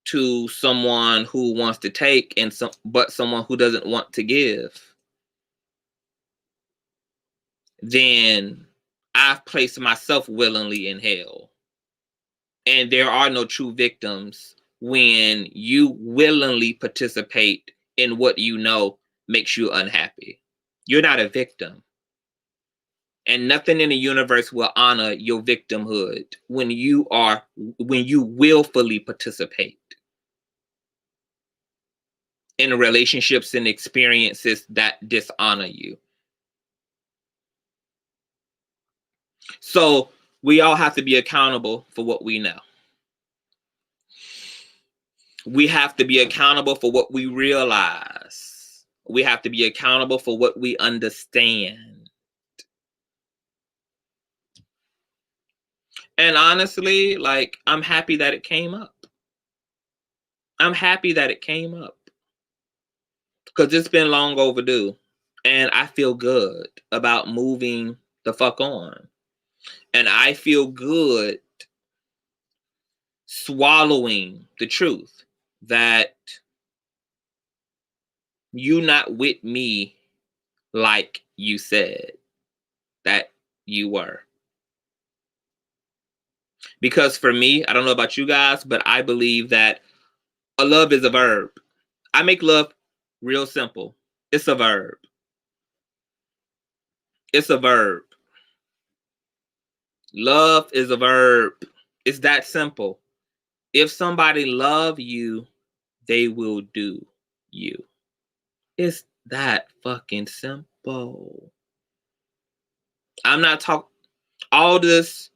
to someone who wants to take but someone who doesn't want to give, then I've placed myself willingly in hell. And there are no true victims when you willingly participate in what you know makes you unhappy. You're not a victim. And nothing in the universe will honor your victimhood when you willfully participate in relationships and experiences that dishonor you. So we all have to be accountable for what we know. We have to be accountable for what we realize. We have to be accountable for what we understand. And honestly, like, I'm happy that it came up. I'm happy that it came up. Because it's been long overdue. And I feel good about moving the fuck on. And I feel good swallowing the truth that you not with me like you said that you were. Because for me, I don't know about you guys, but I believe that a love is a verb. I make love real simple. It's a verb. It's a verb. Love is a verb. It's that simple. If somebody love you, they will do you. It's that fucking simple. I'm not talking all this.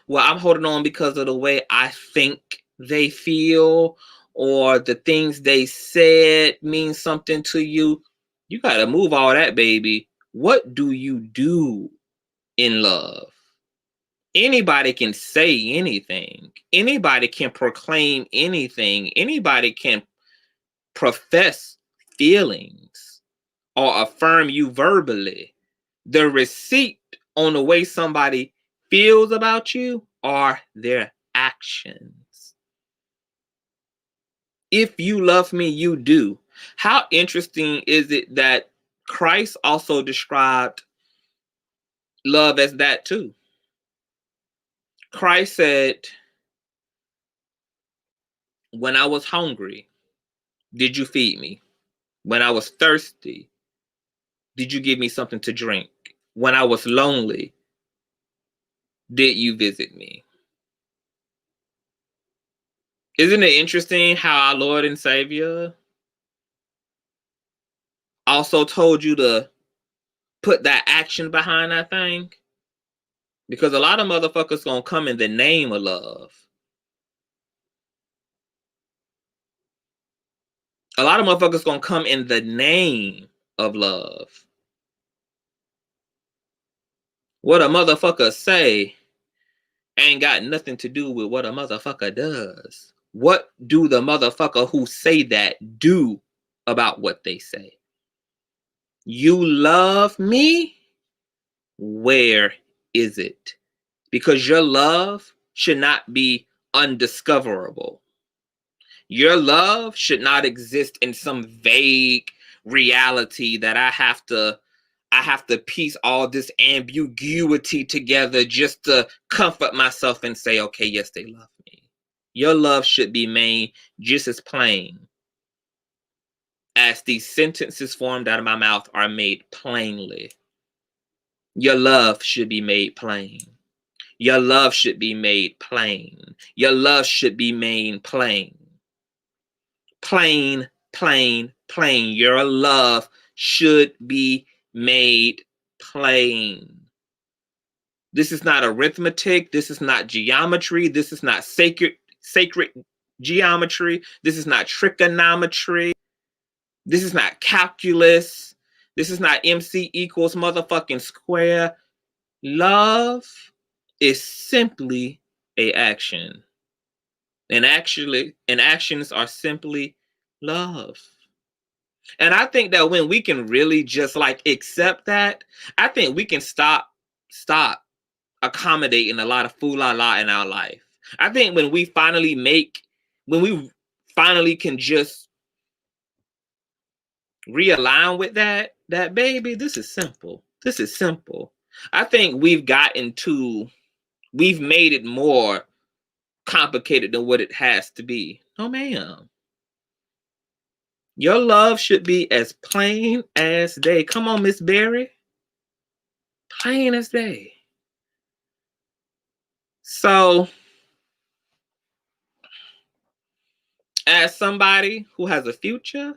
Well, I'm holding on because of the way I think they feel or the things they said mean something to you. You got to move all that, baby. What do you do in love? Anybody can say anything. Anybody can proclaim anything. Anybody can profess feelings or affirm you verbally. The receipt on the way somebody feels about you are their actions. If you love me, you do. How interesting is it that Christ also described love as that too? Christ said, when I was hungry, did you feed me? When I was thirsty, did you give me something to drink? When I was lonely, did you visit me? Isn't it interesting how our Lord and Savior also told you to put that action behind that thing? Because a lot of motherfuckers gonna come in the name of love. A lot of motherfuckers gonna come in the name of love. What a motherfucker say ain't got nothing to do with what a motherfucker does. What do the motherfucker who say that do about what they say? You love me? Where is it? Because your love should not be undiscoverable. Your love should not exist in some vague reality that I have to piece all this ambiguity together just to comfort myself and say, okay, yes, they love me. Your love should be made just as plain as these sentences formed out of my mouth are made plainly. Your love should be made plain. Your love should be made plain. Your love should be made plain. Plain, plain, plain. Your love should be made plain. This is not arithmetic. This is not geometry. This is not sacred geometry. This is not trigonometry. This is not calculus. This is not MC equals motherfucking square. Love is simply a action. And actions are simply love. And I think that when we can really just like accept that, I think we can stop accommodating a lot of la in our life. I think when we finally can just realign with that baby, this is simple. This is simple. I think we've made it more complicated than what it has to be. No, ma'am. Your love should be as plain as day. Come on, Miss Berry. Plain as day. So, as somebody who has a future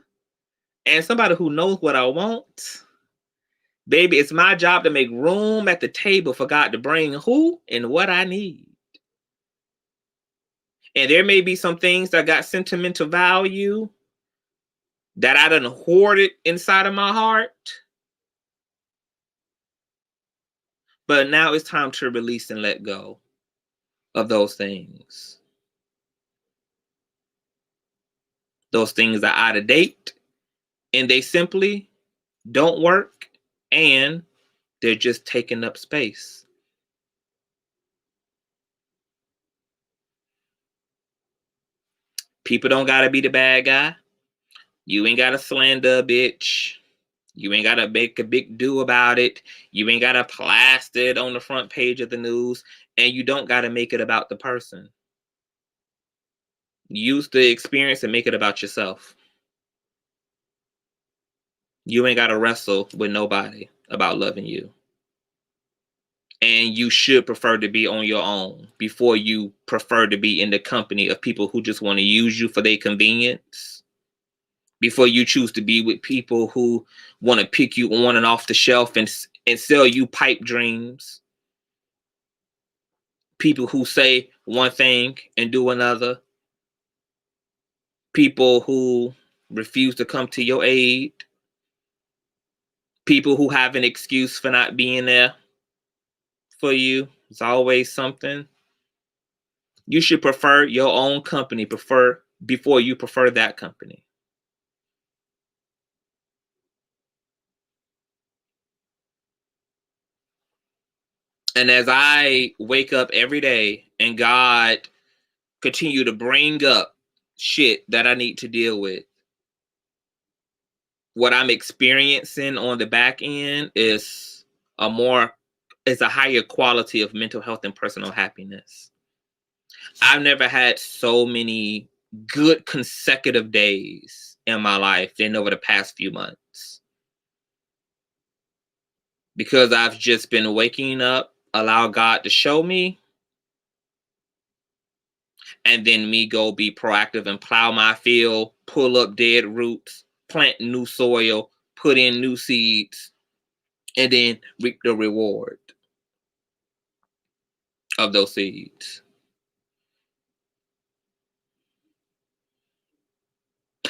and somebody who knows what I want, baby, it's my job to make room at the table for God to bring who and what I need. And there may be some things that got sentimental value that I done hoarded inside of my heart. But now it's time to release and let go of those things. Those things are out of date and they simply don't work and they're just taking up space. People don't gotta be the bad guy. You ain't gotta slander a bitch. You ain't gotta make a big do about it. You ain't gotta plaster it on the front page of the news. And you don't gotta make it about the person. Use the experience and make it about yourself. You ain't gotta wrestle with nobody about loving you. And you should prefer to be on your own before you prefer to be in the company of people who just want to use you for their convenience. Before you choose to be with people who want to pick you on and off the shelf and sell you pipe dreams. People who say one thing and do another. People who refuse to come to your aid. People who have an excuse for not being there for you. It's always something. You should prefer your own company before you prefer that company. And as I wake up every day and God continue to bring up shit that I need to deal with, what I'm experiencing on the back end is a higher quality of mental health and personal happiness. I've never had so many good consecutive days in my life than over the past few months. Because I've just been waking up, allow God to show me, and then me go be proactive and plow my field, pull up dead roots, plant new soil, put in new seeds, and then reap the reward of those seeds.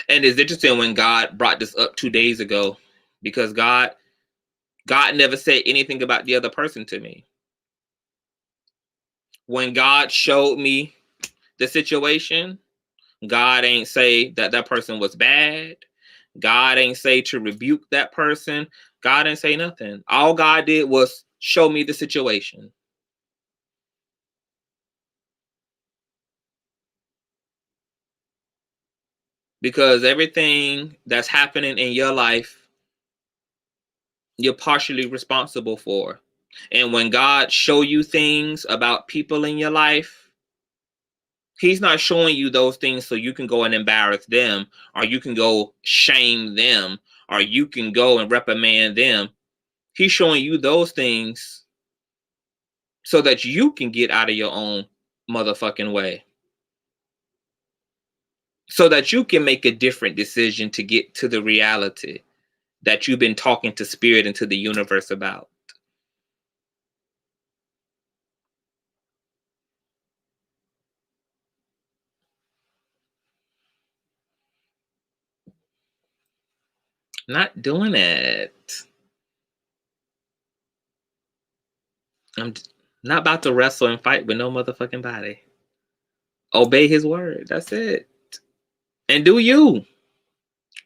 And it's interesting when God brought this up 2 days ago, because God never said anything about the other person to me. When God showed me the situation, God ain't say that person was bad. God ain't say to rebuke that person. God ain't say nothing. All God did was show me the situation. Because everything that's happening in your life, you're partially responsible for. And when God show you things about people in your life, He's not showing you those things so you can go and embarrass them, or you can go shame them, or you can go and reprimand them. He's showing you those things so that you can get out of your own motherfucking way. So that you can make a different decision to get to the reality that you've been talking to spirit and to the universe about. Not doing it. I'm not about to wrestle and fight with no motherfucking body. Obey his word. That's it. And do you.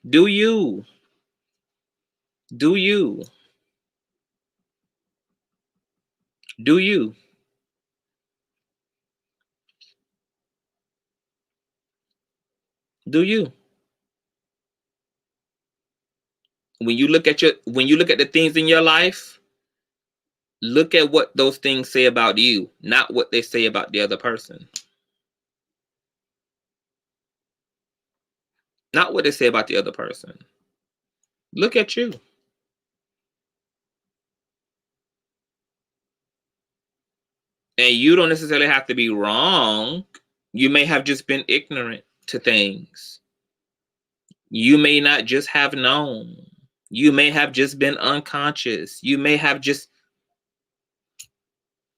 Do you. Do you. Do you. Do you? When you look at the things in your life, look at what those things say about you, not what they say about the other person. Not what they say about the other person. Look at you. And you don't necessarily have to be wrong. You may have just been ignorant to things. You may not just have known. You may have just been unconscious. You may have just,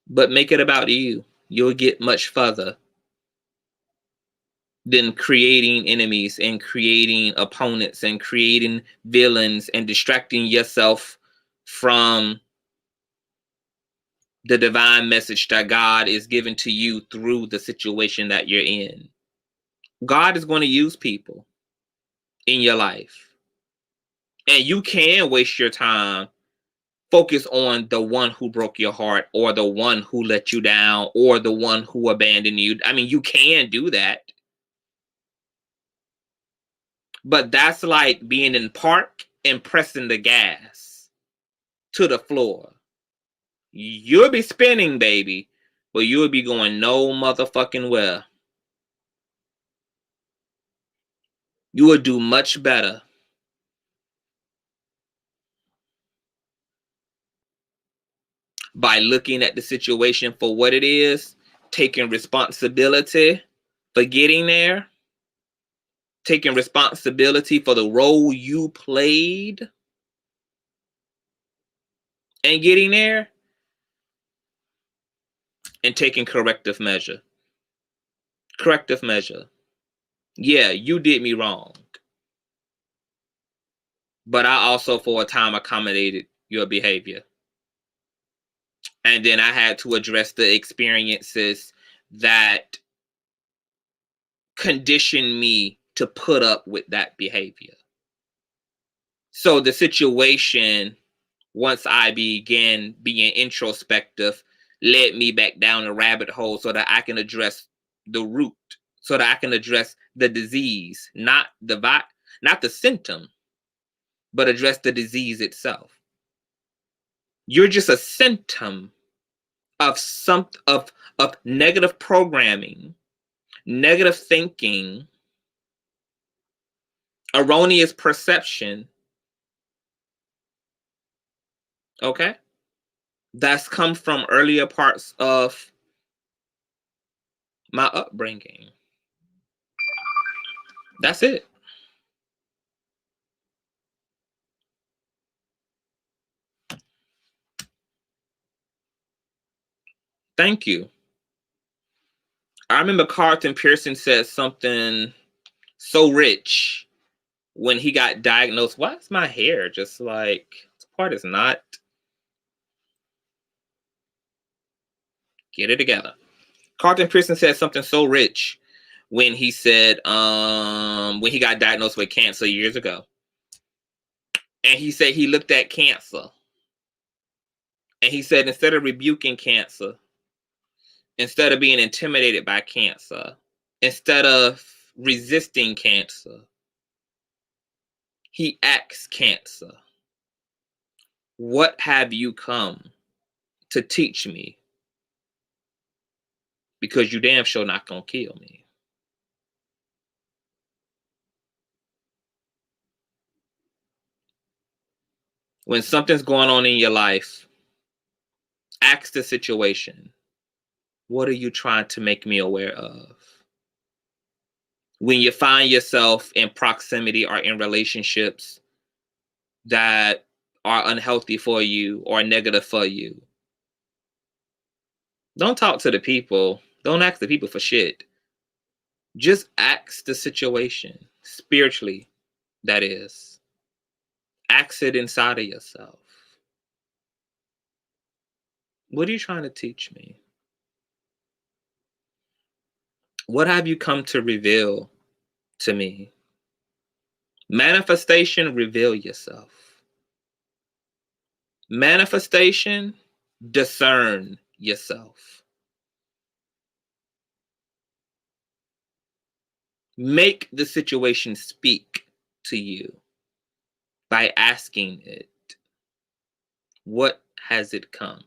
but make it about you. You'll get much further than creating enemies and creating opponents and creating villains and distracting yourself from the divine message that God is giving to you through the situation that you're in. God is going to use people in your life. And you can waste your time focus on the one who broke your heart or the one who let you down or the one who abandoned you. I mean, you can do that. But that's like being in park and pressing the gas to the floor. You'll be spinning, baby, but you'll be going no motherfucking well. You will do much better by looking at the situation for what it is, taking responsibility for getting there, taking responsibility for the role you played and getting there, and taking corrective measure. Corrective measure. Yeah, you did me wrong. But I also, for a time, accommodated your behavior. And then I had to address the experiences that conditioned me to put up with that behavior. So the situation, once I began being introspective, led me back down the rabbit hole so that I can address the root, so that I can address the disease, not the symptom, but address the disease itself. You're just a symptom of of negative programming, negative thinking, erroneous perception, okay? That's come from earlier parts of my upbringing. That's it. Thank you. I remember Carlton Pearson said something so rich when he got diagnosed. Why is my hair just like this part is not? Get it together. Carlton Pearson said something so rich when he said when he got diagnosed with cancer years ago. And he said he looked at cancer. And he said instead of rebuking cancer, instead of being intimidated by cancer, instead of resisting cancer, he asked cancer, what have you come to teach me? Because you damn sure not gonna kill me. When something's going on in your life, ask the situation, what are you trying to make me aware of? When you find yourself in proximity or in relationships that are unhealthy for you or negative for you, don't talk to the people. Don't ask the people for shit. Just ask the situation, spiritually, that is. Ask it inside of yourself. What are you trying to teach me? What have you come to reveal to me? Manifestation, reveal yourself. Manifestation, discern yourself. Make the situation speak to you by asking it, what has it come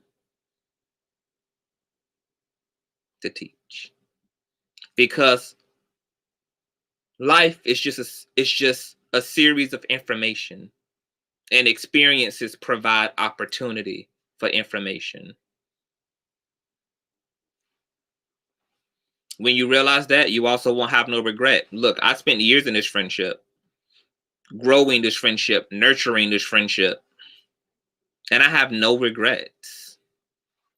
to teach? Because life is just a series of information, and experiences provide opportunity for information. When you realize that, you also won't have no regret. Look, I spent years in this friendship, growing this friendship, nurturing this friendship, and I have no regrets.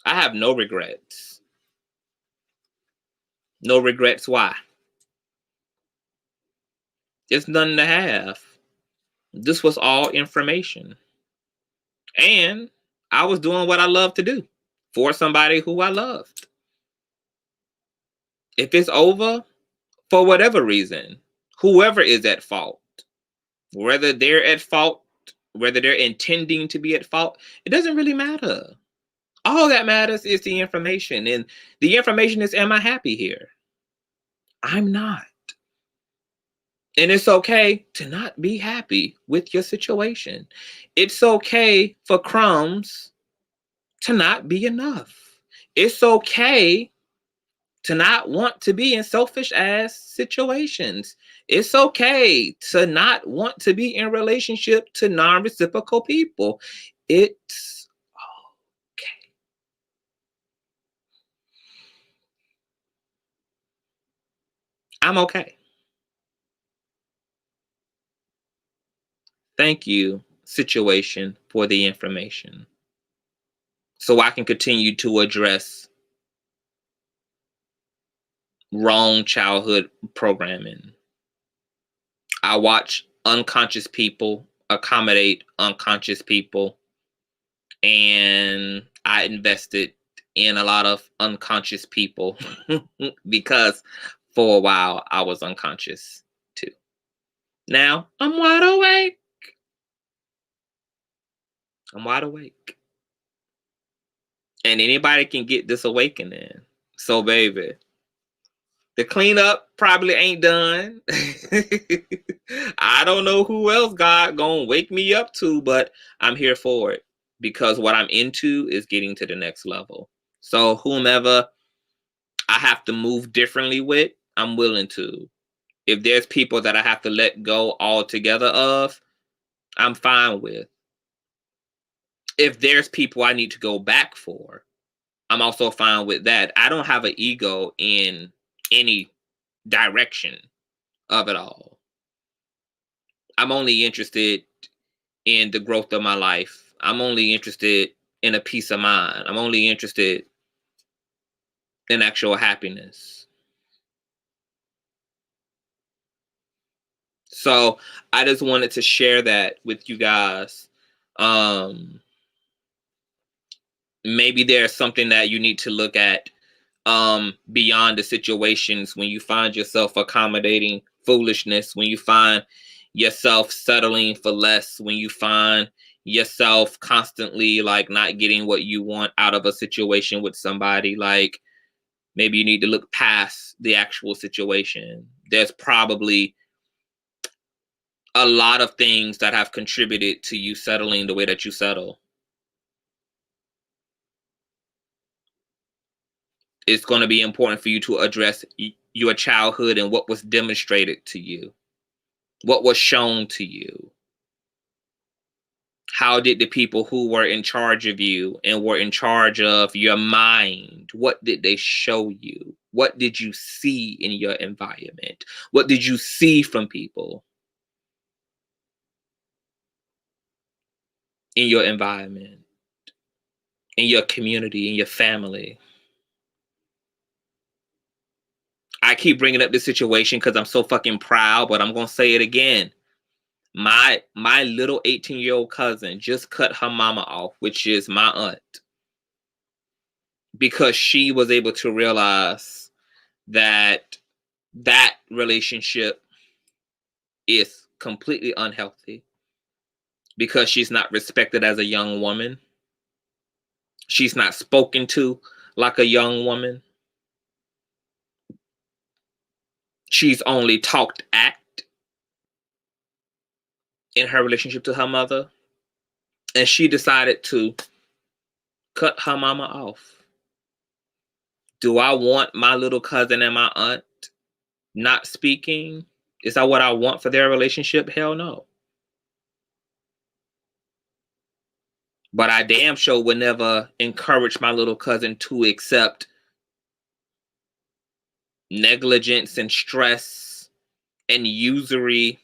I have no regrets. No regrets. Why? It's nothing to have. This was all information. And I was doing what I love to do for somebody who I loved. If it's over, for whatever reason, whoever is at fault, whether they're at fault, whether they're intending to be at fault, it doesn't really matter. All that matters is the information. And the information is, am I happy here? I'm not. And it's okay to not be happy with your situation. It's okay for crumbs to not be enough. It's okay to not want to be in selfish ass situations. It's okay to not want to be in relationship to non-reciprocal people. It's okay. I'm okay. Thank you, situation, for the information. So I can continue to address wrong childhood programming. I watch unconscious people accommodate unconscious people, and I invested in a lot of unconscious people because for a while I was unconscious too. Now I'm wide awake. I'm wide awake. And anybody can get this awakening. So, baby, the cleanup probably ain't done. I don't know who else God gonna wake me up to, but I'm here for it because what I'm into is getting to the next level. So whomever I have to move differently with, I'm willing to. If there's people that I have to let go altogether of, I'm fine with. If there's people I need to go back for, I'm also fine with that. I don't have an ego in any direction of it all. I'm only interested in the growth of my life. I'm only interested in a peace of mind. I'm only interested in actual happiness. So I just wanted to share that with you guys. Um, Maybe there's something that you need to look at beyond the situations when you find yourself accommodating foolishness, when you find yourself settling for less, when you find yourself constantly like not getting what you want out of a situation with somebody. Like, maybe you need to look past the actual situation. There's probably a lot of things that have contributed to you settling the way that you settle. It's going to be important for you to address your childhood and what was demonstrated to you, what was shown to you. How did the people who were in charge of you and were in charge of your mind, what did they show you? What did you see in your environment? What did you see from people in your environment, in your community, in your family? I keep bringing up this situation because I'm so fucking proud, but I'm going to say it again. My little 18-year-old cousin just cut her mama off, which is my aunt, because she was able to realize that that relationship is completely unhealthy because she's not respected as a young woman. She's not spoken to like a young woman. she's only talked at in her relationship to her mother, and she decided to cut her mama off. Do I want my little cousin and my aunt not speaking? Is that what I want for their relationship? Hell no. But I damn sure would never encourage my little cousin to accept negligence and stress and usury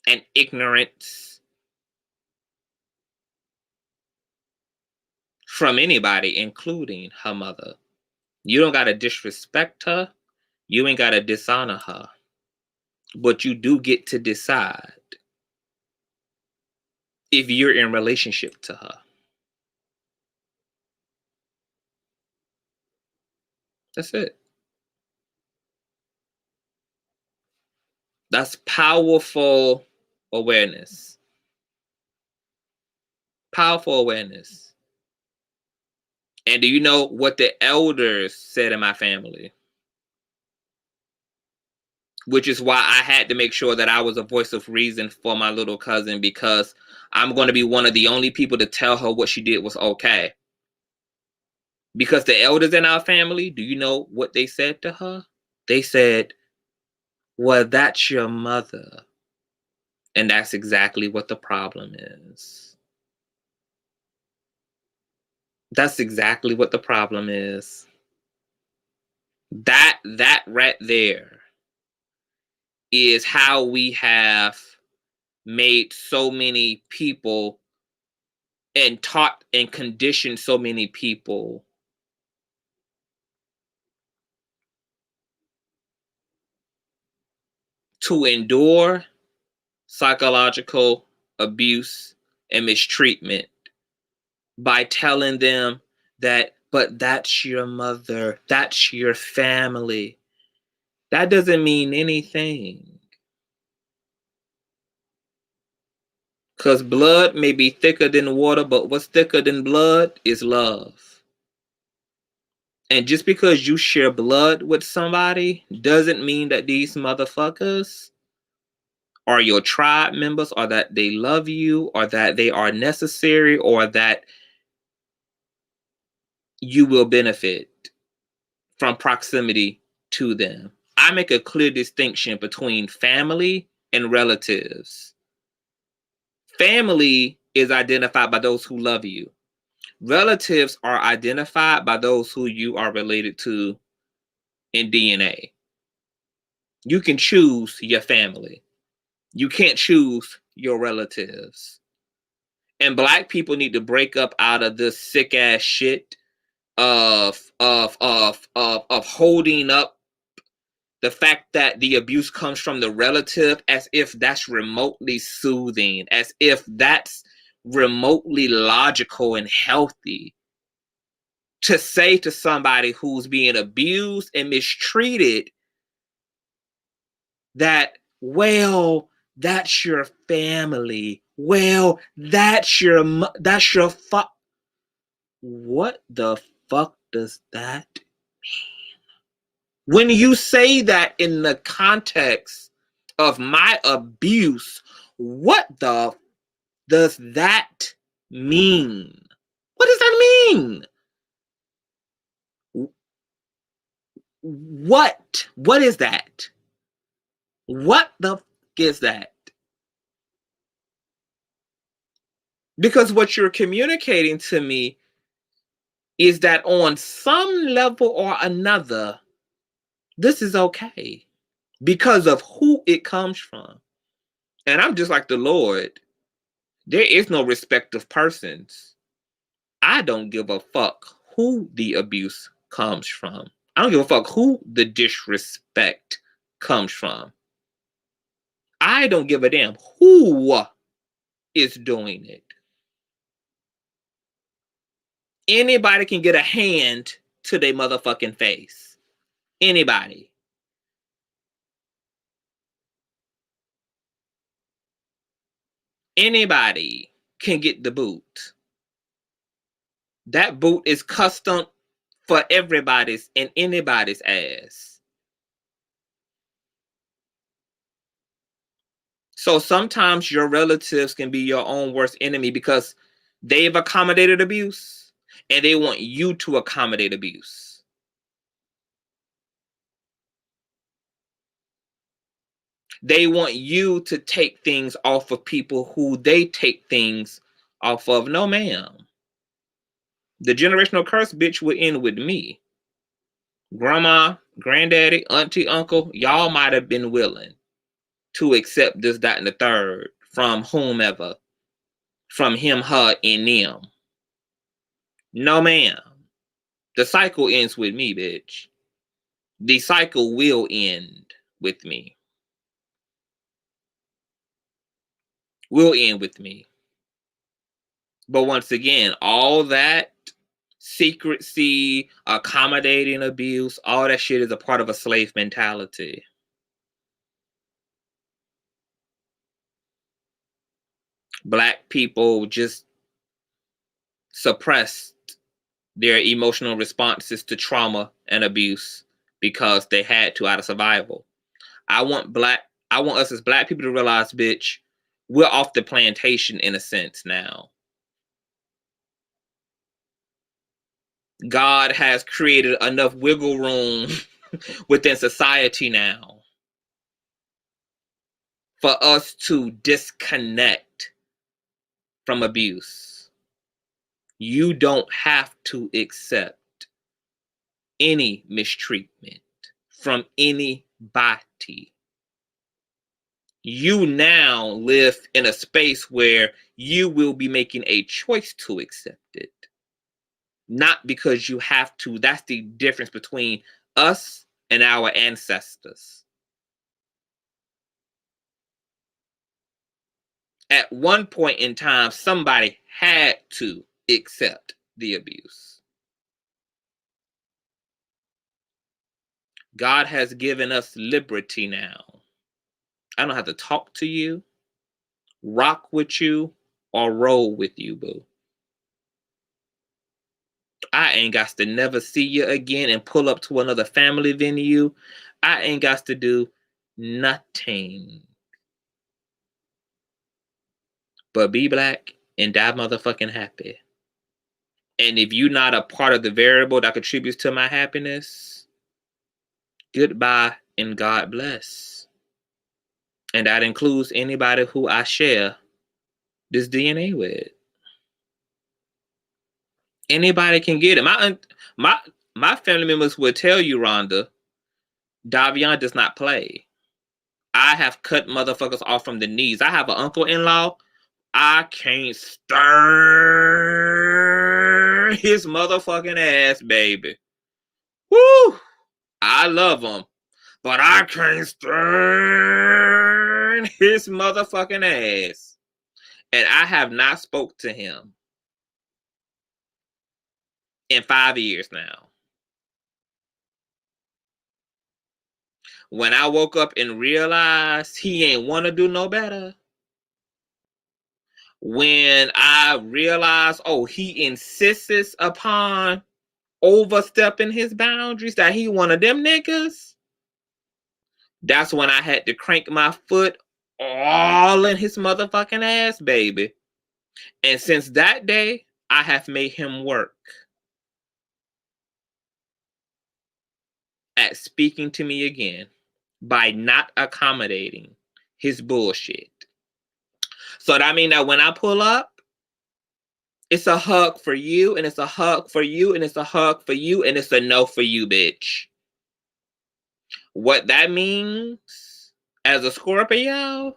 and ignorance from anybody, including her mother. You don't gotta disrespect her. You ain't gotta dishonor her. But you do get to decide if you're in relationship to her. That's it. That's powerful awareness. Powerful awareness. And do you know what the elders said in my family? Which is why I had to make sure that I was a voice of reason for my little cousin, because I'm going to be one of the only people to tell her what she did was okay. Because the elders in our family, do you know what they said to her? They said, well, that's your mother. And that's exactly what the problem is. That's exactly what the problem is. That right there is how we have made so many people and taught and conditioned so many people to endure psychological abuse and mistreatment by telling them that, but that's your mother, that's your family. That doesn't mean anything. Because blood may be thicker than water, but what's thicker than blood is love. And just because you share blood with somebody doesn't mean that these motherfuckers are your tribe members, or that they love you, or that they are necessary, or that you will benefit from proximity to them. I make a clear distinction between family and relatives. Family is identified by those who love you. Relatives are identified by those who you are related to in DNA. You can choose your family. You can't choose your relatives. And Black people need to break up out of this sick ass shit of holding up the fact that the abuse comes from the relative as if that's remotely soothing, as if that's remotely logical and healthy. To say to somebody who's being abused and mistreated that, well, that's your family. Well, that's your what the fuck does that mean? When you say that in the context of my abuse, what the does that mean? What does that mean? What is that? What the fuck is that? Because what you're communicating to me is that on some level or another, this is okay because of who it comes from. And I'm just like the Lord. There is no respect of persons. I don't give a fuck who the abuse comes from. I don't give a fuck who the disrespect comes from. I don't give a damn who is doing it. Anybody can get a hand to their motherfucking face. Anybody. Anybody can get the boot. That boot is custom for everybody's and anybody's ass. So sometimes your relatives can be your own worst enemy because they've accommodated abuse and they want you to accommodate abuse. They want you to take things off of people who they take things off of. No, ma'am. The generational curse, bitch, would end with me. Grandma, granddaddy, auntie, uncle, y'all might have been willing to accept this, that, and the third from whomever, from him, her, and them. No, ma'am. The cycle ends with me, bitch. The cycle will end with me. Will end with me. But once again, all that secrecy, accommodating abuse, all that shit is a part of a slave mentality. Black people just suppressed their emotional responses to trauma and abuse because they had to out of survival. I want us as black people to realize, bitch, we're off the plantation in a sense now. God has created enough wiggle room within society now for us to disconnect from abuse. You don't have to accept any mistreatment from anybody. You now live in a space where you will be making a choice to accept it. Not because you have to. That's the difference between us and our ancestors. At one point in time, somebody had to accept the abuse. God has given us liberty now. I don't have to talk to you, rock with you, or roll with you, boo. I ain't got to never see you again and pull up to another family venue. I ain't got to do nothing but be black and die motherfucking happy. And if you're not a part of the variable that contributes to my happiness, goodbye and God bless. And that includes anybody who I share this DNA with. Anybody can get it. My family members will tell you, Rhonda, Davion does not play. I have cut motherfuckers off from the knees. I have an uncle-in-law. I can't stir his motherfucking ass, baby. Woo! I love him, but I can't stir his motherfucking ass. And I have not spoke to him in 5 years now. When I woke up and realized he ain't want to do no better, when I realized, oh, he insists upon overstepping his boundaries, that he one of them niggas, that's when I had to crank my foot all in his motherfucking ass, baby. And since that day, I have made him work at speaking to me again by not accommodating his bullshit. So that means that when I pull up, it's a hug for you, and it's a hug for you, and it's a hug for you, and it's a no for you, bitch. What that means as a Scorpio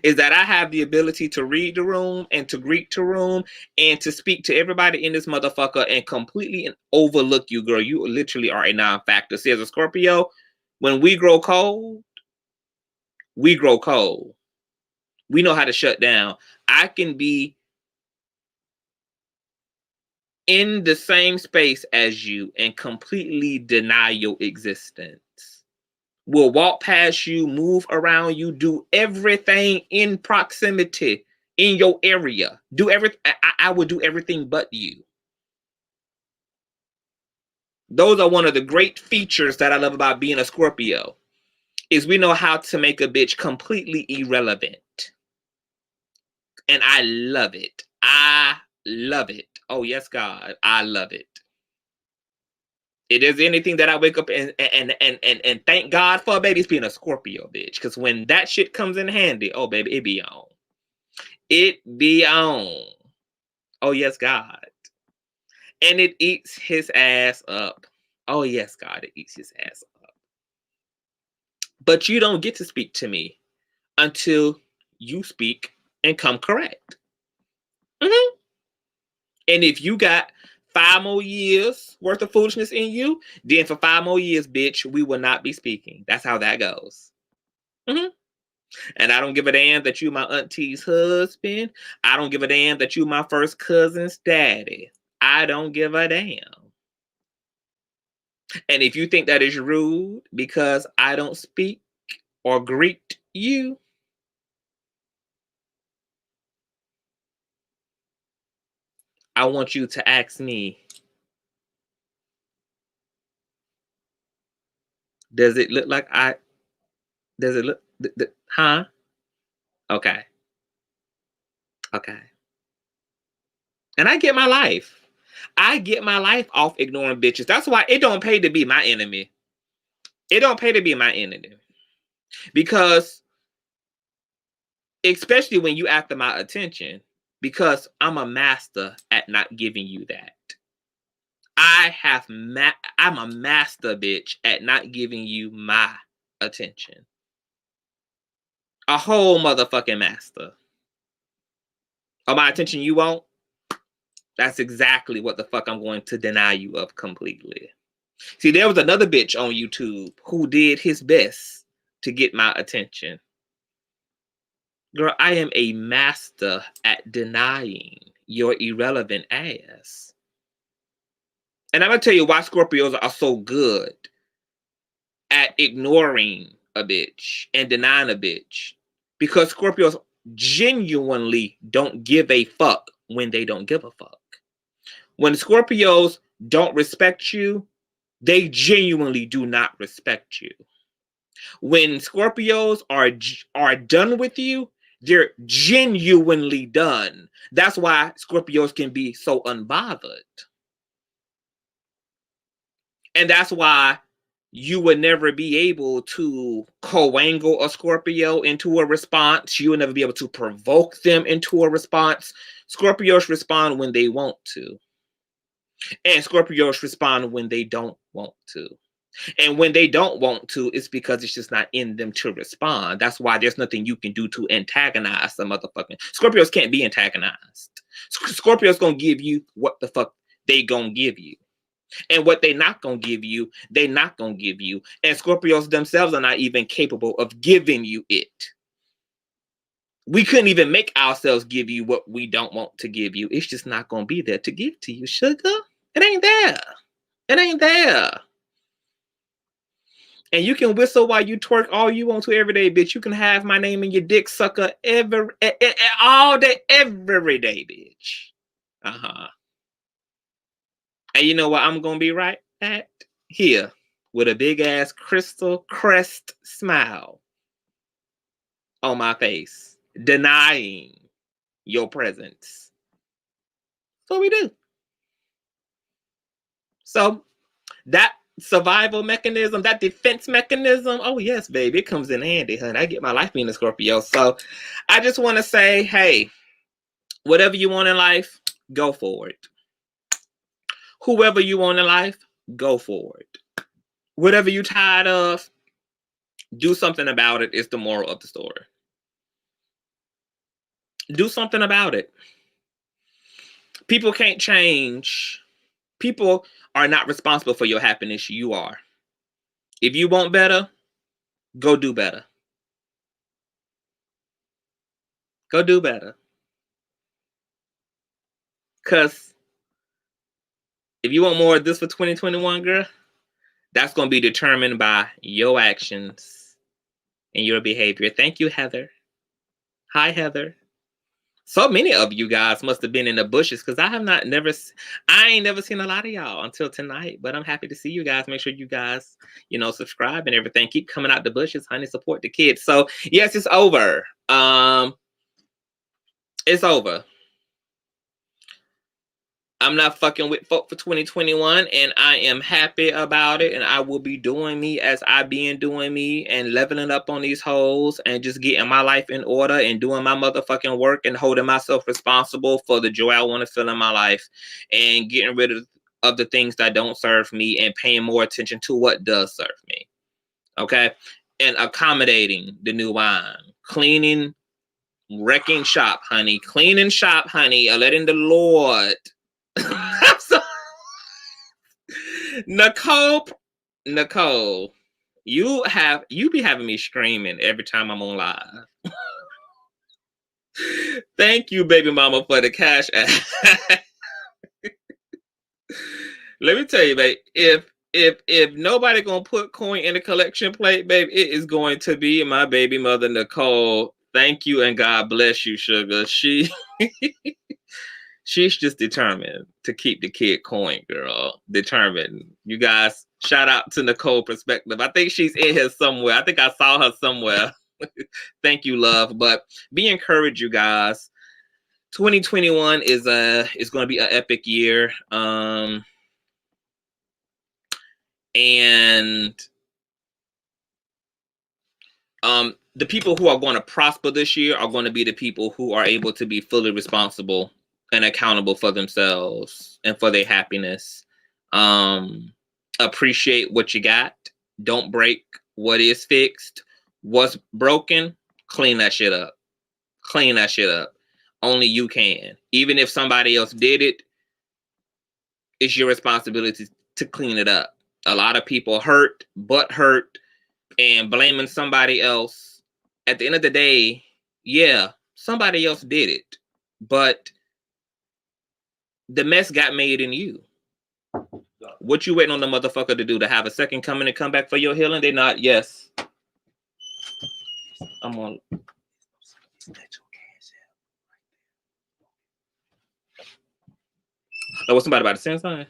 is that I have the ability to read the room and to greet the room and to speak to everybody in this motherfucker and completely overlook you, girl. You literally are a non-factor. See, as a Scorpio, when we grow cold, we grow cold. We know how to shut down. I can be in the same space as you and completely deny your existence. Will walk past you, move around you, do everything in proximity in your area. Do everything. I would do everything but you. Those are one of the great features that I love about being a Scorpio. is we know how to make a bitch completely irrelevant. And I love it. I love it. Oh, yes, God. I love it. It is anything that I wake up and thank God for, baby, it's being a Scorpio, bitch. Because when that shit comes in handy, oh, baby, it be on. It be on. Oh, yes, God. And it eats his ass up. Oh, yes, God, it eats his ass up. But you don't get to speak to me until you speak and come correct. Mm-hmm. And if you got 5 more years worth of foolishness in you, then for 5 more years, bitch, we will not be speaking. That's how that goes. Mm-hmm. And I don't give a damn that you my auntie's husband. I don't give a damn that you my first cousin's daddy. I don't give a damn. And if you think that is rude because I don't speak or greet you, I want you to ask me, does it look like does it look, huh? Okay. Okay. And I get my life. I get my life off ignoring bitches. That's why it don't pay to be my enemy. It don't pay to be my enemy. Because, especially when you after my attention, because I'm a master at not giving you that. I'm a master, bitch, at not giving you my attention. A whole motherfucking master. Oh, my attention you want? That's exactly what the fuck I'm going to deny you of completely. See, there was another bitch on YouTube who did his best to get my attention. Girl, I am a master at denying your irrelevant ass. And I'm going to tell you why Scorpios are so good at ignoring a bitch and denying a bitch. Because Scorpios genuinely don't give a fuck when they don't give a fuck. When Scorpios don't respect you, they genuinely do not respect you. When Scorpios are done with you, they're genuinely done. That's why Scorpios can be so unbothered. And that's why you would never be able to co-angle a Scorpio into a response. You would never be able to provoke them into a response. Scorpios respond when they want to. And Scorpios respond when they don't want to. And when they don't want to, it's because it's just not in them to respond. That's why there's nothing you can do to antagonize the motherfucking. Scorpios can't be antagonized. Scorpios gonna give you what the fuck they gonna give you. And what they not gonna give you, they not gonna give you. And Scorpios themselves are not even capable of giving you it. We couldn't even make ourselves give you what we don't want to give you. It's just not gonna be there to give to you, sugar. It ain't there. It ain't there. And you can whistle while you twerk all you want to every day, bitch. You can have my name in your dick sucker all day, every day, bitch. Uh-huh. And you know what I'm going to be right at? Here, with a big-ass crystal crest smile on my face, denying your presence. That's what we do. So, that survival mechanism, that defense mechanism, oh yes, baby, it comes in handy, honey. I get my life being a Scorpio. So I just want to say, hey, whatever you want in life, go for it. Whoever you want in life, go for it. Whatever you're tired of, do something about it is the moral of the story. Do something about it. People can't change. People are not responsible for your happiness. You are. If you want better, go do better. Go do better. Because if you want more of this for 2021, girl, that's going to be determined by your actions and your behavior. Thank you, Heather. Hi, Heather. So many of you guys must have been in the bushes because I ain't never seen a lot of y'all until tonight. But I'm happy to see you guys. Make sure you guys, subscribe and everything. Keep coming out the bushes, honey. Support the kids. So yes, it's over. It's over. I'm not fucking with folk for 2021, and I am happy about it. And I will be doing me as I been doing me and leveling up on these hoes and just getting my life in order and doing my motherfucking work and holding myself responsible for the joy I want to feel in my life and getting rid of the things that don't serve me and paying more attention to what does serve me. Okay? And accommodating the new wine, cleaning, wrecking shop, honey, cleaning shop, honey, letting the Lord. Nicole, you be having me screaming every time I'm on live. Thank you, baby mama, for the cash app. Let me tell you, babe, if nobody gonna put coin in the collection plate, babe, it is going to be my baby mother, Nicole. Thank you and God bless you, sugar. She's just determined to keep the kid coin, girl. Determined. You guys, shout out to Nicole Perspective. I think she's in here somewhere. I think I saw her somewhere. Thank you, love. But be encouraged, you guys. 2021 is going to be an epic year. And the people who are going to prosper this year are going to be the people who are able to be fully responsible and accountable for themselves and for their happiness. Appreciate what you got. Don't break what is fixed. What's broken, clean that shit up. Clean that shit up. Only you can. Even if somebody else did it, it's your responsibility to clean it up. A lot of people hurt, and blaming somebody else. At the end of the day, yeah, somebody else did it, but the mess got made in you. What you waiting on the motherfucker to do? To have a second coming and come back for your healing? They not. Yes. I'm on. Oh, was somebody about to send something?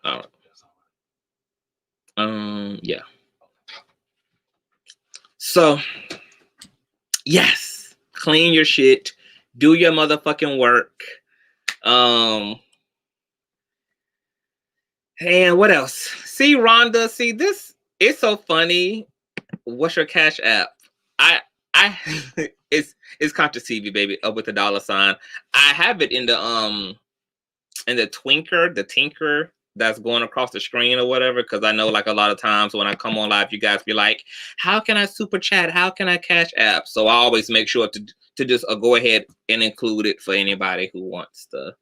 All right. Yeah. So, yes, clean your shit, do your motherfucking work. And what else? See, Rhonda, see this, it's so funny. What's your cash app? I it's Contra TV, baby, up with the $. I have it in the tinker that's going across the screen or whatever, because I know like a lot of times when I come on live, you guys be like, how can I super chat? How can I cash app? So I always make sure to just go ahead and include it for anybody who wants to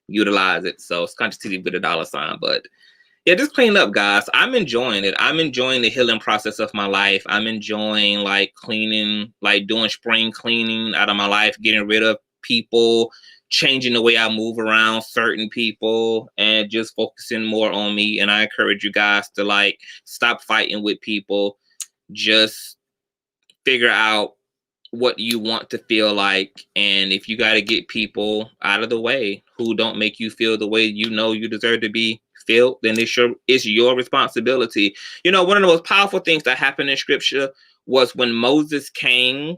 utilize it. So it's Contra TV with a $. But yeah, just clean up, guys. I'm enjoying it. I'm enjoying the healing process of my life. I'm enjoying like cleaning, like doing spring cleaning out of my life, getting rid of people, changing the way I move around certain people, and just focusing more on me. And I encourage you guys to like stop fighting with people. Just figure out what you want to feel like. And if you got to get people out of the way who don't make you feel the way you know you deserve to be feel, then it's your responsibility. You know, one of the most powerful things that happened in scripture was when Moses came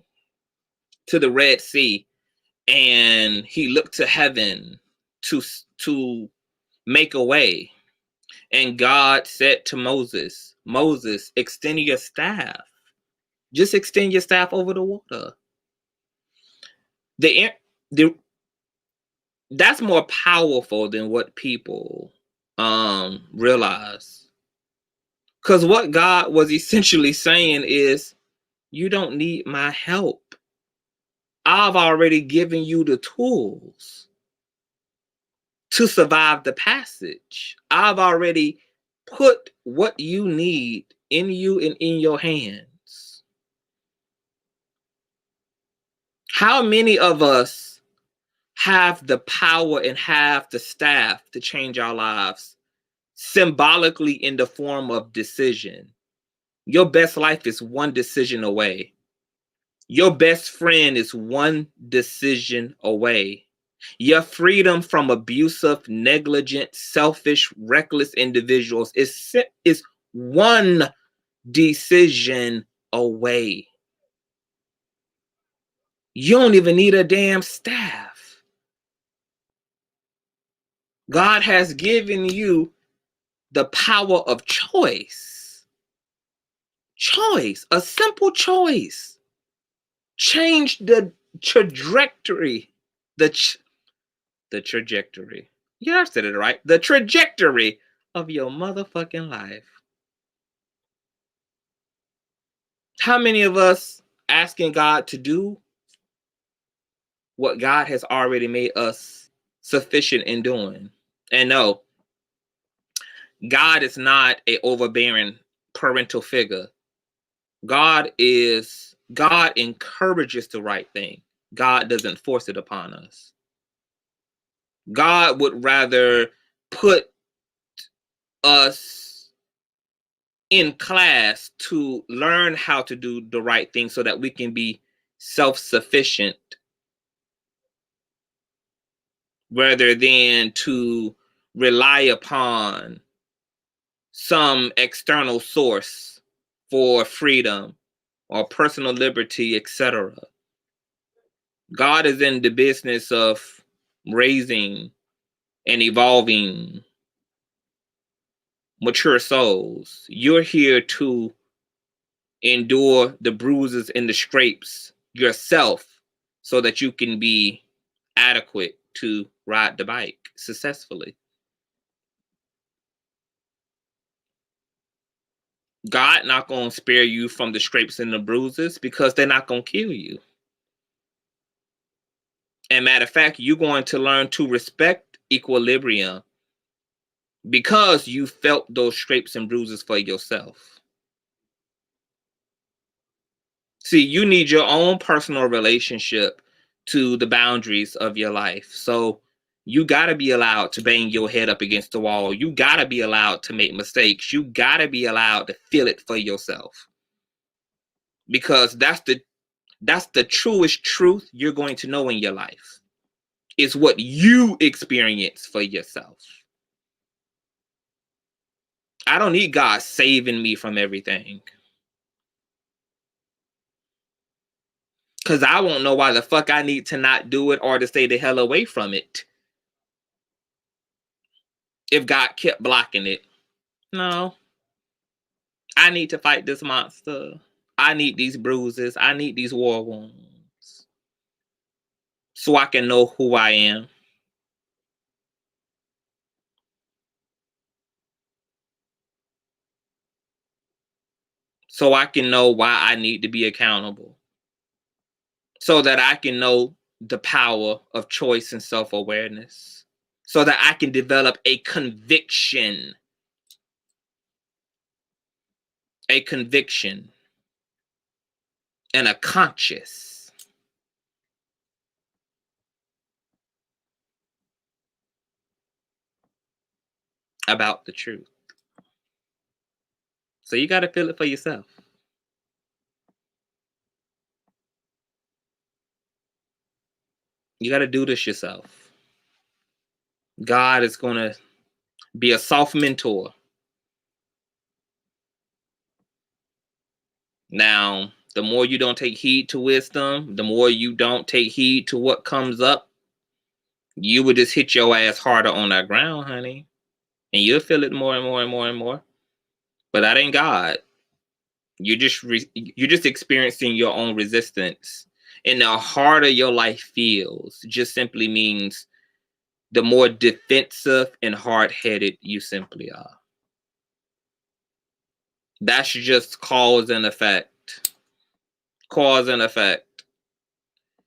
to the Red Sea and he looked to heaven to make a way. And God said to Moses, extend your staff. Just extend your staff over the water. That's more powerful than what people realize. Because what God was essentially saying is, you don't need my help. I've already given you the tools to survive the passage. I've already put what you need in you and in your hands. How many of us have the power and have the staff to change our lives symbolically in the form of decision? Your best life is one decision away. Your best friend is one decision away. Your freedom from abusive, negligent, selfish, reckless individuals is one decision away. You don't even need a damn staff. God has given you the power of choice. Choice, a simple choice. Change the trajectory. The trajectory. Yeah, I said it right. The trajectory of your motherfucking life. How many of us asking God to do what God has already made us sufficient in doing? And no, God is not a overbearing parental figure. God encourages the right thing. God doesn't force it upon us. God would rather put us in class to learn how to do the right thing so that we can be self-sufficient rather than to rely upon some external source for freedom or personal liberty, etc. God is in the business of raising and evolving mature souls. You're here to endure the bruises and the scrapes yourself so that you can be adequate to ride the bike successfully. God not going to spare you from the scrapes and the bruises because they're not going to kill you. And matter of fact, you're going to learn to respect equilibrium because you felt those scrapes and bruises for yourself. See, you need your own personal relationship to the boundaries of your life. So you got to be allowed to bang your head up against the wall. You got to be allowed to make mistakes. You got to be allowed to feel it for yourself. Because that's the truest truth you're going to know in your life. Is what you experience for yourself. I don't need God saving me from everything. Because I won't know why the fuck I need to not do it or to stay the hell away from it. If God kept blocking it. No. I need to fight this monster. I need these bruises. I need these war wounds. So I can know who I am. So I can know why I need to be accountable. So that I can know the power of choice and self-awareness. So that I can develop a conviction. A conviction. And a conscience. About the truth. So you got to feel it for yourself. You got to do this yourself. God is going to be a soft mentor. Now, the more you don't take heed to wisdom, the more you don't take heed to what comes up, you would just hit your ass harder on that ground, honey. And you'll feel it more and more and more and more. But that ain't God. You're just experiencing your own resistance. And the harder your life feels just simply means the more defensive and hard-headed you simply are. That's just cause and effect. Cause and effect.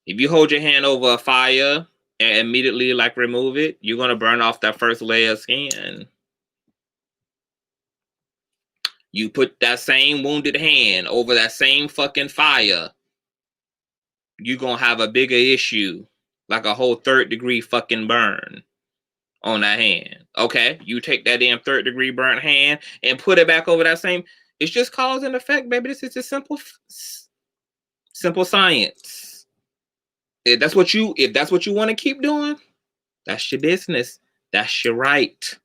If you hold your hand over a fire and immediately remove it, you're going to burn off that first layer of skin. You put that same wounded hand over that same fucking fire, you're going to have a bigger issue, like a whole 3rd-degree fucking burn on that hand. Okay, you take that damn 3rd-degree burnt hand and put it back over that same. It's just cause and effect, baby. This is just simple science. If that's what you want to keep doing, that's your business. That's your right.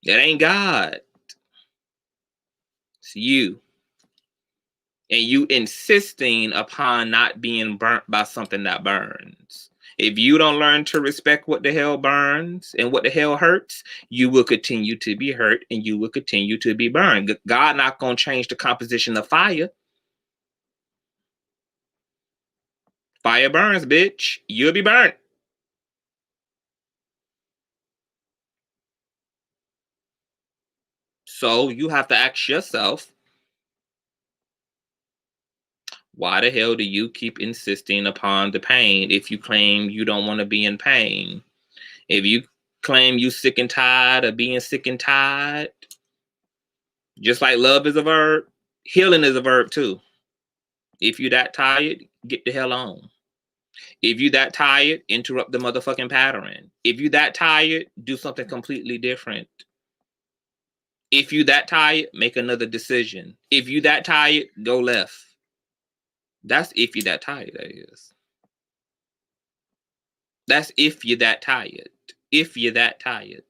That ain't God. It's you. And you insisting upon not being burnt by something that burns. If you don't learn to respect what the hell burns and what the hell hurts, you will continue to be hurt and you will continue to be burned. God not going to change the composition of fire. Fire burns, bitch. You'll be burnt. So you have to ask yourself, why the hell do you keep insisting upon the pain if you claim you don't want to be in pain? If you claim you sick and tired of being sick and tired, just like love is a verb, healing is a verb too. If you that tired, get the hell on. If you that tired, interrupt the motherfucking pattern. If you that tired, do something completely different. If you that tired, make another decision. If you that tired, go left. That's if you that tired, that is. That's if you're that tired. If you're that tired.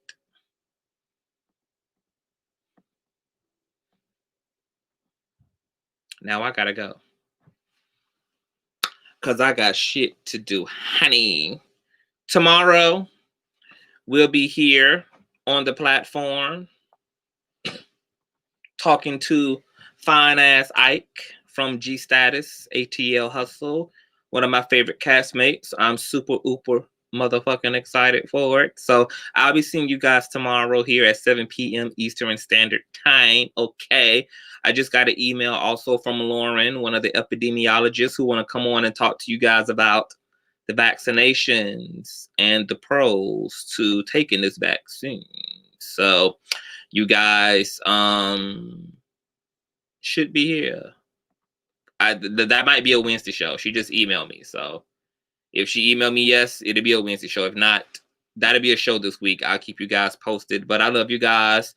Now I gotta go. Because I got shit to do, honey. Tomorrow, we'll be here on the platform talking to fine ass Ike from G Status, ATL Hustle, one of my favorite castmates. I'm super ooper motherfucking excited for it. So I'll be seeing you guys tomorrow here at 7 p.m. Eastern Standard Time. Okay. I just got an email also from Lauren, one of the epidemiologists who want to come on and talk to you guys about the vaccinations and the pros to taking this vaccine. So you guys should be here. That might be a Wednesday show. She just emailed me. So if she emailed me, yes, it'll be a Wednesday show. If not, that'll be a show this week. I'll keep you guys posted. But I love you guys.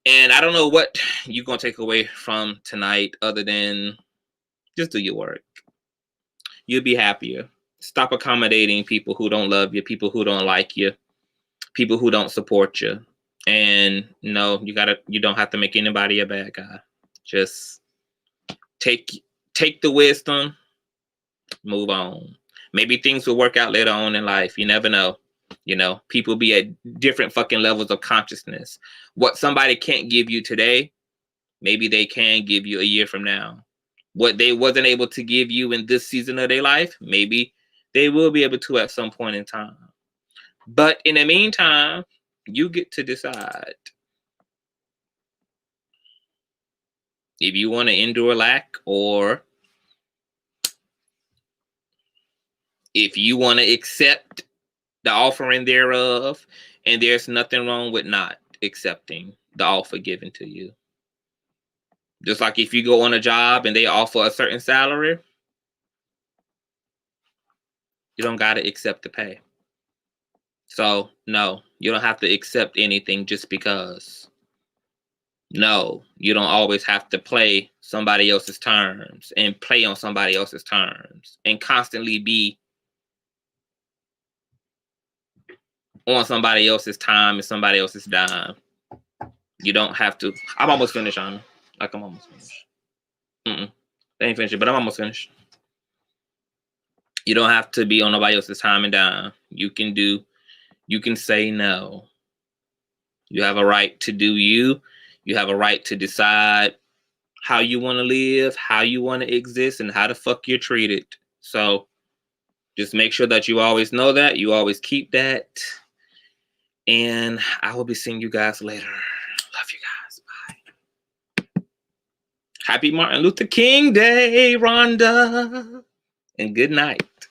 And I don't know what you're going to take away from tonight other than just do your work. You'll be happier. Stop accommodating people who don't love you, people who don't like you, people who don't support you. And no, you don't have to make anybody a bad guy. Just take the wisdom, move on. Maybe things will work out later on in life. You never know. You know, people be at different fucking levels of consciousness. What somebody can't give you today, maybe they can give you a year from now. What they wasn't able to give you in this season of their life, maybe they will be able to at some point in time. But in the meantime, you get to decide. If you want to endure lack, or if you want to accept the offering thereof, and there's nothing wrong with not accepting the offer given to you. Just like if you go on a job and they offer a certain salary, you don't got to accept the pay. So, no, you don't have to accept anything just because. No, you don't always have to play somebody else's terms and play on somebody else's terms and constantly be on somebody else's time and somebody else's dime. You don't have to. I'm almost finished, Anna. Like, I'm almost finished. I ain't finished, but I'm almost finished. You don't have to be on nobody else's time and dime. You can say no. You have a right to do you. You have a right to decide how you want to live, how you want to exist, and how the fuck you're treated. So just make sure that you always know that. You always keep that. And I will be seeing you guys later. Love you guys. Bye. Happy Martin Luther King Day, Rhonda. And good night.